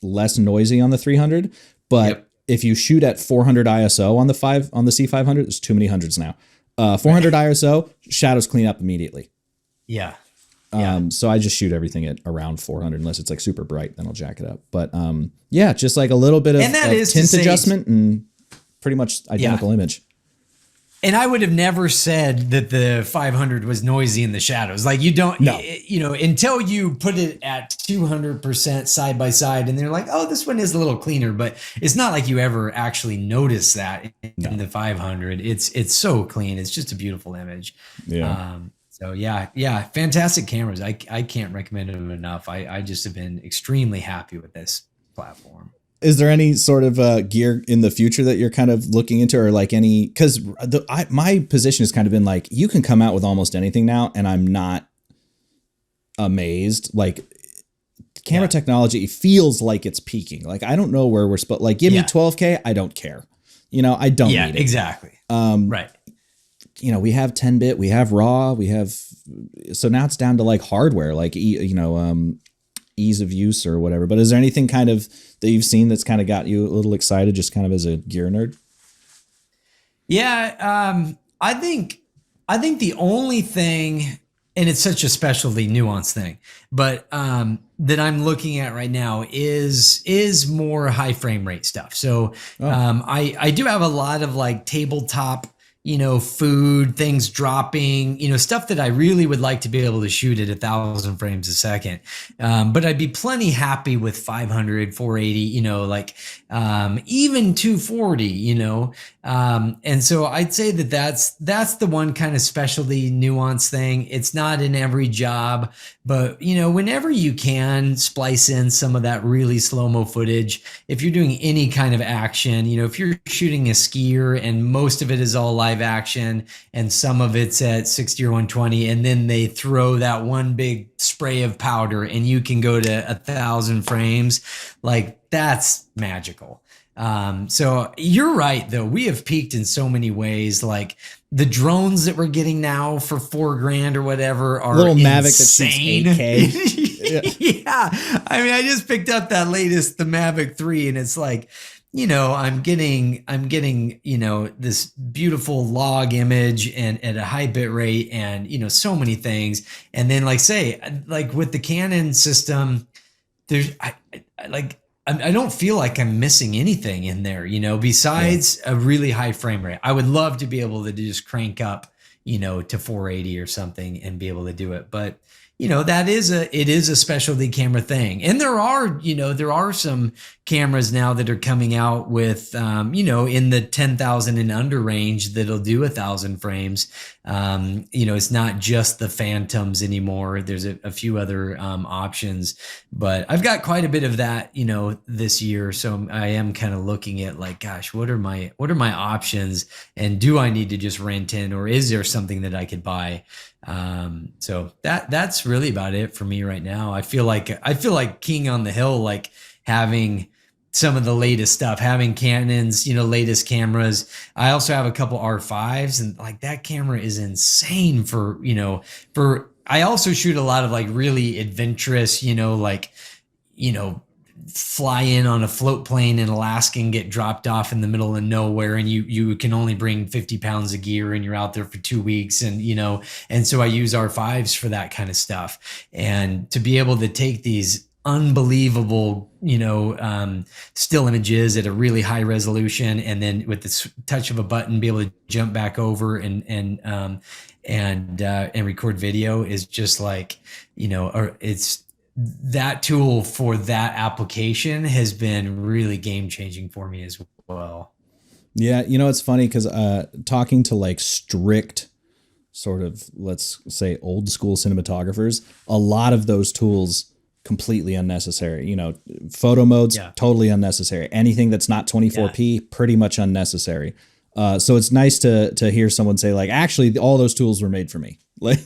less noisy on the 300, but Yep. if you shoot at 400 ISO on the C500, there's too many hundreds now. 400 ISO, shadows clean up immediately. Yeah. Yeah. So I just shoot everything at around 400, unless it's like super bright, then I'll jack it up. But yeah, just like a little bit of, And that is tint adjustment and pretty much identical image. And I would have never said that the 500 was noisy in the shadows. Like you don't, No. you know, until you put it at 200% side by side and they're like, oh, this one is a little cleaner, but it's not like you ever actually notice that in the 500. It's so clean. It's just a beautiful image. Yeah. So yeah, fantastic cameras. I can't recommend them enough. I just have been extremely happy with this platform. Is there any sort of gear in the future that you're kind of looking into, or like any, because my position has kind of been like, you can come out with almost anything now, and I'm not amazed. Like camera technology feels like it's peaking. Like, I don't know where we're supposed, like, give me 12K. I don't care. You know, I don't need it. Exactly. Right. You know, we have 10-bit, we have RAW, we have, so now it's down to like hardware, like, ease of use or whatever. But is there anything kind of that you've seen that's kind of got you a little excited, just kind of as a gear nerd? Yeah, I think the only thing, and it's such a specialty nuanced thing, but that I'm looking at right now is more high frame rate stuff. So I do have a lot of like tabletop, you know, food, things dropping, you know, stuff that I really would like to be able to shoot at 1,000 frames a second. But I'd be plenty happy with 500, 480, you know, like even 240, you know. And so I'd say that that's the one kind of specialty nuance thing. It's not in every job, but you know, whenever you can splice in some of that really slow-mo footage, if you're doing any kind of action, you know, if you're shooting a skier and most of it is all live action and some of it's at 60 or 120, and then they throw that one big spray of powder and you can go to 1,000 frames, like that's magical. So you're right, though. We have peaked in so many ways. Like the drones that we're getting now for $4,000 or whatever are little insane. Mavic that shoots 8K. Yeah. I mean, I just picked up that latest, the Mavic 3, and it's like, you know, I'm getting, you know, this beautiful log image and at a high bit rate and, you know, so many things. And then like with the Canon system, I don't feel like I'm missing anything in there, you know, besides a really high frame rate. I would love to be able to just crank up, you know, to 480 or something and be able to do it. But, you know, it is a specialty camera thing. And there are some cameras now that are coming out with, you know, in the 10,000 and under range that'll do 1,000 frames. You know, it's not just the Phantoms anymore. There's a few other options, but I've got quite a bit of that, you know, this year. So I am kind of looking at like, gosh, what are my options, and do I need to just rent in, or is there something that I could buy? So that's really about it for me right now. I feel like king on the hill, like having some of the latest stuff, having Canon's, you know, latest cameras. I also have a couple R5s, and like that camera is insane for, you know, I also shoot a lot of like really adventurous, you know, like, you know, fly in on a float plane in Alaska and get dropped off in the middle of nowhere, and you can only bring 50 pounds of gear and you're out there for 2 weeks, and you know, and so I use R5s for that kind of stuff. And to be able to take these unbelievable, you know, still images at a really high resolution, and then with the touch of a button be able to jump back over and record video is just like, you know, or it's that tool for that application has been really game changing for me as well. Yeah. You know, it's funny because talking to like strict sort of, let's say, old school cinematographers, a lot of those tools completely unnecessary. You know, photo modes, totally unnecessary. Anything that's not 24p, pretty much unnecessary. So it's nice to hear someone say like, actually, all those tools were made for me. Like,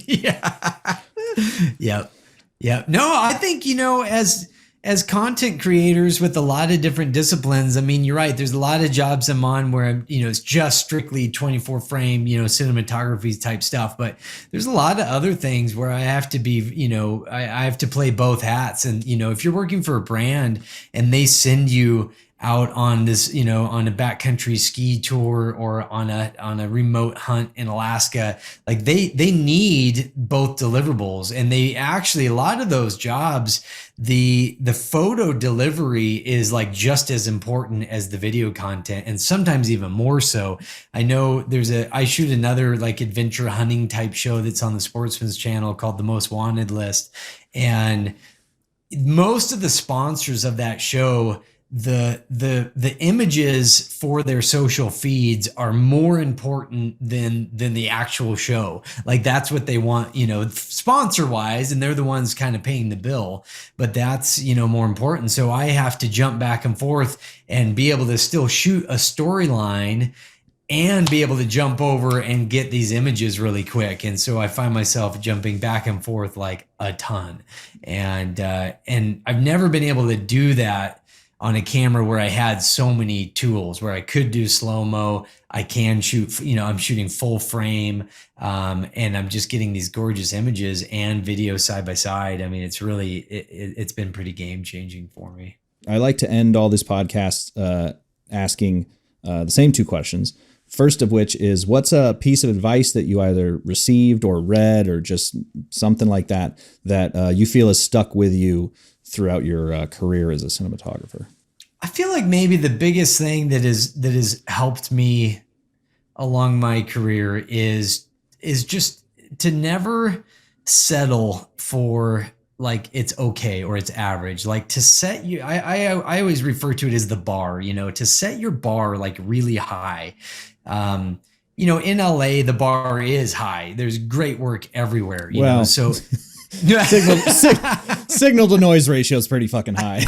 Yeah. Yep. Yep. No, I think, as content creators with a lot of different disciplines, I mean, you're right. There's a lot of jobs I'm on where, it's just strictly 24 frame, cinematography type stuff. But there's a lot of other things where I have to be, I have to play both hats. And, if you're working for a brand and they send you out on this, on a backcountry ski tour or on a remote hunt in Alaska, like they need both deliverables. And they actually, a lot of those jobs, the photo delivery is like just as important as the video content, and sometimes even more so. I know I shoot another like adventure hunting type show that's on the Sportsman's Channel called The Most Wanted List. And most of the sponsors of that show, the images for their social feeds are more important than the actual show. Like that's what they want, sponsor wise, and they're the ones kind of paying the bill, but that's, more important. So I have to jump back and forth and be able to still shoot a storyline and be able to jump over and get these images really quick. And so I find myself jumping back and forth like a ton. And I've never been able to do that on a camera where I had so many tools, where I could do slow-mo, I can shoot, I'm shooting full frame, and I'm just getting these gorgeous images and video side by side. I mean, it's really, it's been pretty game changing for me. I like to end all these podcasts asking the same two questions. First of which is, what's a piece of advice that you either received or read or just something like that you feel has stuck with you throughout your career as a cinematographer? I feel like maybe the biggest thing that has helped me along my career is just to never settle for like it's okay or it's average. Like to set you, I always refer to it as the bar, to set your bar like really high. In LA, the bar is high. There's great work everywhere, so signal to noise ratio is pretty fucking high.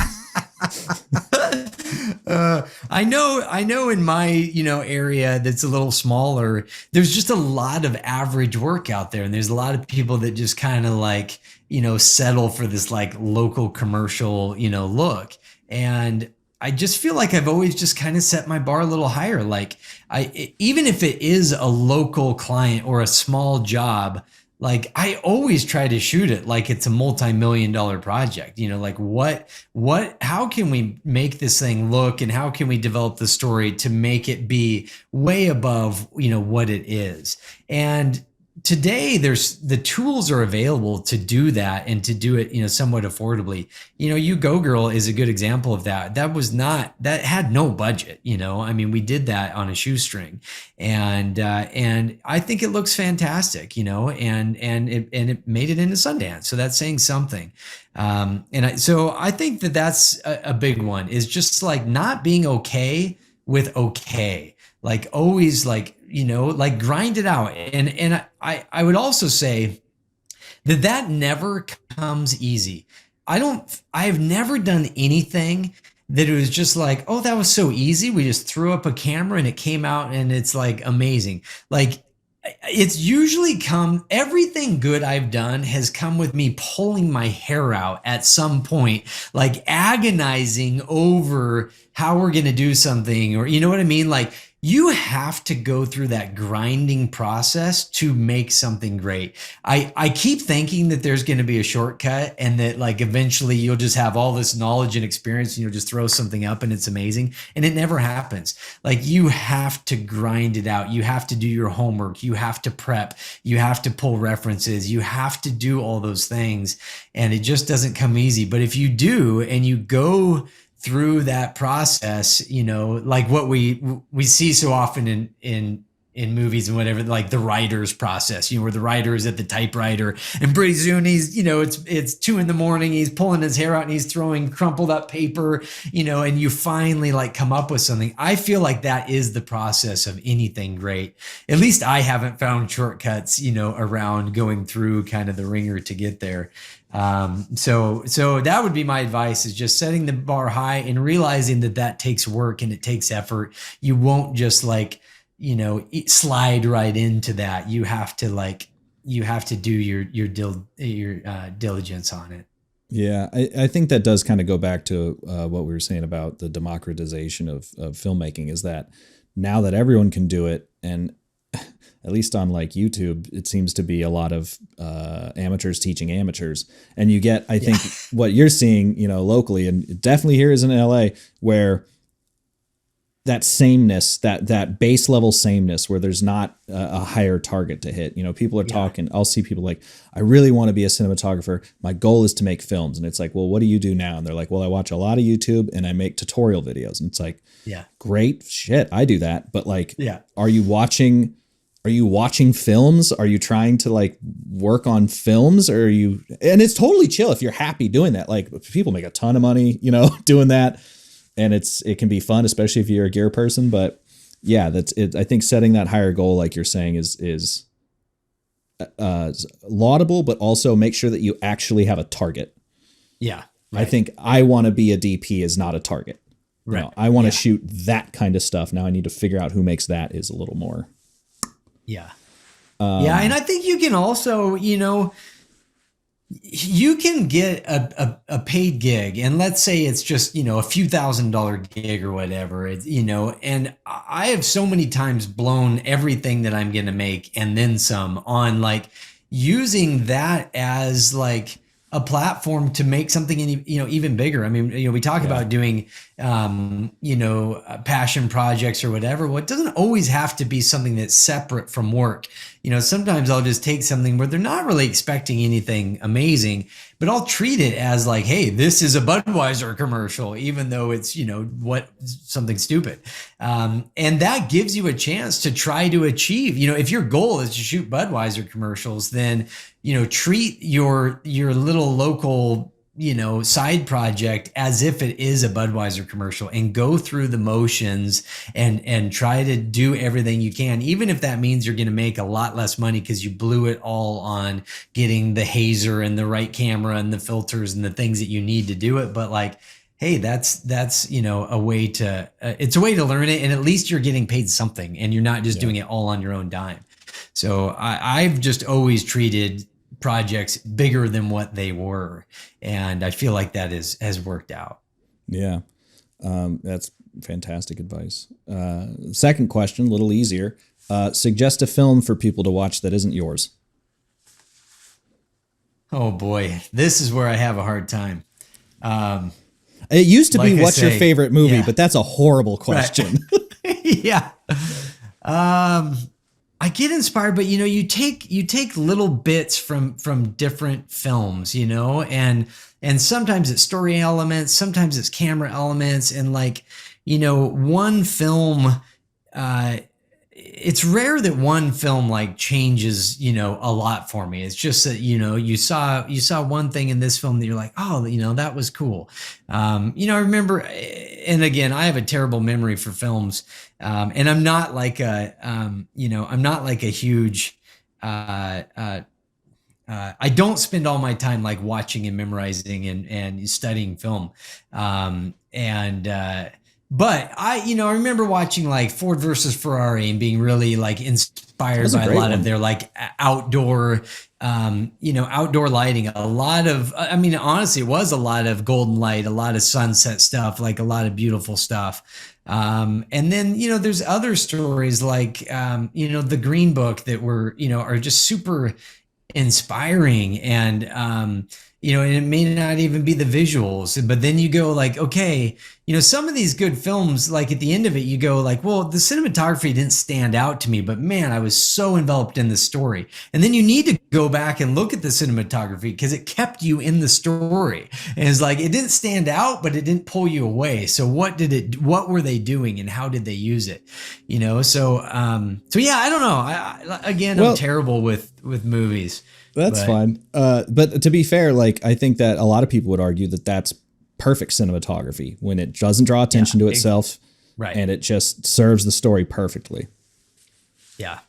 I know in my, area that's a little smaller, there's just a lot of average work out there. And there's a lot of people that just kind of like, settle for this like local commercial, look. And I just feel like I've always just kind of set my bar a little higher. Like even if it is a local client or a small job, like I always try to shoot it like it's a multi-million-dollar project, like how can we make this thing look, and how can we develop the story to make it be way above, what it is. And today the tools are available to do that and to do it, somewhat affordably. You Go Girl is a good example of that. That had no budget, I mean, we did that on a shoestring, and I think it looks fantastic, and it made it into Sundance. So that's saying something. So I think that's a big one, is just like not being okay with okay. Like always like, like grind it out. And I would also say that never comes easy. I've never done anything that it was just like, oh, that was so easy. We just threw up a camera and it came out and it's like amazing. Like it's usually everything good I've done has come with me pulling my hair out at some point, like agonizing over how we're going to do something, or you know what I mean? Like you have to go through that grinding process to make something great. I keep thinking that there's going to be a shortcut and that like eventually you'll just have all this knowledge and experience and you'll just throw something up and it's amazing. And it never happens. Like you have to grind it out. You have to do your homework. You have to prep. You have to pull references. You have to do all those things. And it just doesn't come easy. But if you do, and you go through that process, like what we see so often in movies and whatever, like the writer's process, where the writer is at the typewriter and pretty soon he's, it's 2 a.m, he's pulling his hair out and he's throwing crumpled up paper, and you finally like come up with something. I feel like that is the process of anything great. At least I haven't found shortcuts, around going through kind of the ringer to get there. So that would be my advice, is just setting the bar high and realizing that that takes work and it takes effort. You won't just like, slide right into that. You have to do your diligence on it. Yeah, I think that does kind of go back to what we were saying about the democratization of filmmaking, is that now that everyone can do it, and at least on like YouTube, it seems to be a lot of amateurs teaching amateurs. And you get, I think, what you're seeing, locally, and definitely here is in LA, where that sameness, that base level sameness, where there's not a higher target to hit. People are talking, I'll see people like, I really want to be a cinematographer. My goal is to make films. And it's like, well, what do you do now? And they're like, well, I watch a lot of YouTube and I make tutorial videos. And it's like, great shit. I do that. But like, are you watching films? Are you trying to like work on films? Or and it's totally chill if you're happy doing that. Like, people make a ton of money, doing that. And it can be fun, especially if you're a gear person. But yeah, that's it. I think setting that higher goal, like you're saying, is laudable, but also make sure that you actually have a target. Yeah. Right. I think I want to be a DP is not a target. Right. I want to shoot that kind of stuff. Now I need to figure out who makes that is a little more. Yeah. And I think you can also, you can get a paid gig, and let's say it's just, a few $1,000 gig or whatever, and I have so many times blown everything that I'm going to make and then some on like using that as like a platform to make something, even bigger. I mean, we talk about doing, passion projects or whatever. Well, it doesn't always have to be something that's separate from work. Sometimes I'll just take something where they're not really expecting anything amazing, but I'll treat it as like, hey, this is a Budweiser commercial, even though it's, something stupid. And that gives you a chance to try to achieve, if your goal is to shoot Budweiser commercials, then, treat your little local, side project as if it is a Budweiser commercial, and go through the motions and try to do everything you can, even if that means you're going to make a lot less money because you blew it all on getting the hazer and the right camera and the filters and the things that you need to do it. But like, hey, that's a way to it's a way to learn it, and at least you're getting paid something, and you're not just doing it all on your own dime. So I've just always treated projects bigger than what they were, and I feel like that has worked out. Yeah, that's fantastic advice. Second question, a little easier. Suggest a film for people to watch that isn't yours. Oh boy, this is where I have a hard time. It used to be, what's your favorite movie, but that's a horrible question. Right. Yeah. I get inspired, but you take little bits from different films, and sometimes it's story elements, sometimes it's camera elements, and like, one film, it's rare that one film like changes, a lot for me. It's just that, you saw one thing in this film that you're like, oh, that was cool. I remember, and again, I have a terrible memory for films. And I'm not like I'm not like a huge, I don't spend all my time like watching and memorizing and studying film. But I remember watching like Ford versus Ferrari and being really like inspired by a lot of their like outdoor, outdoor lighting. A lot of, honestly, it was a lot of golden light, a lot of sunset stuff, like a lot of beautiful stuff. And then, there's other stories like, the Green Book that were, are just super inspiring, and, and it may not even be the visuals, but then you go like, okay, some of these good films, like at the end of it, you go like, well, the cinematography didn't stand out to me, but man, I was so enveloped in the story. And then you need to go back and look at the cinematography because it kept you in the story. And it's like, it didn't stand out, but it didn't pull you away. So what were they doing and how did they use it? So yeah, I don't know. I'm terrible with movies. That's fine. But to be fair, like, I think that a lot of people would argue that that's perfect cinematography when it doesn't draw attention to itself, right? And it just serves the story perfectly. Yeah.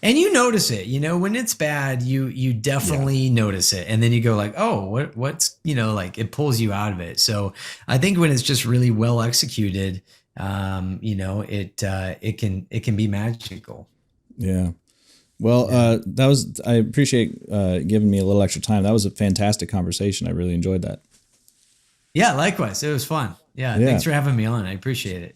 And you notice it, when it's bad, you definitely notice it. And then you go like, oh, what's, like it pulls you out of it. So I think when it's just really well executed, it can be magical. Yeah. Well, I appreciate giving me a little extra time. That was a fantastic conversation. I really enjoyed that. Yeah, likewise. It was fun. Yeah. Yeah. Thanks for having me on. I appreciate it.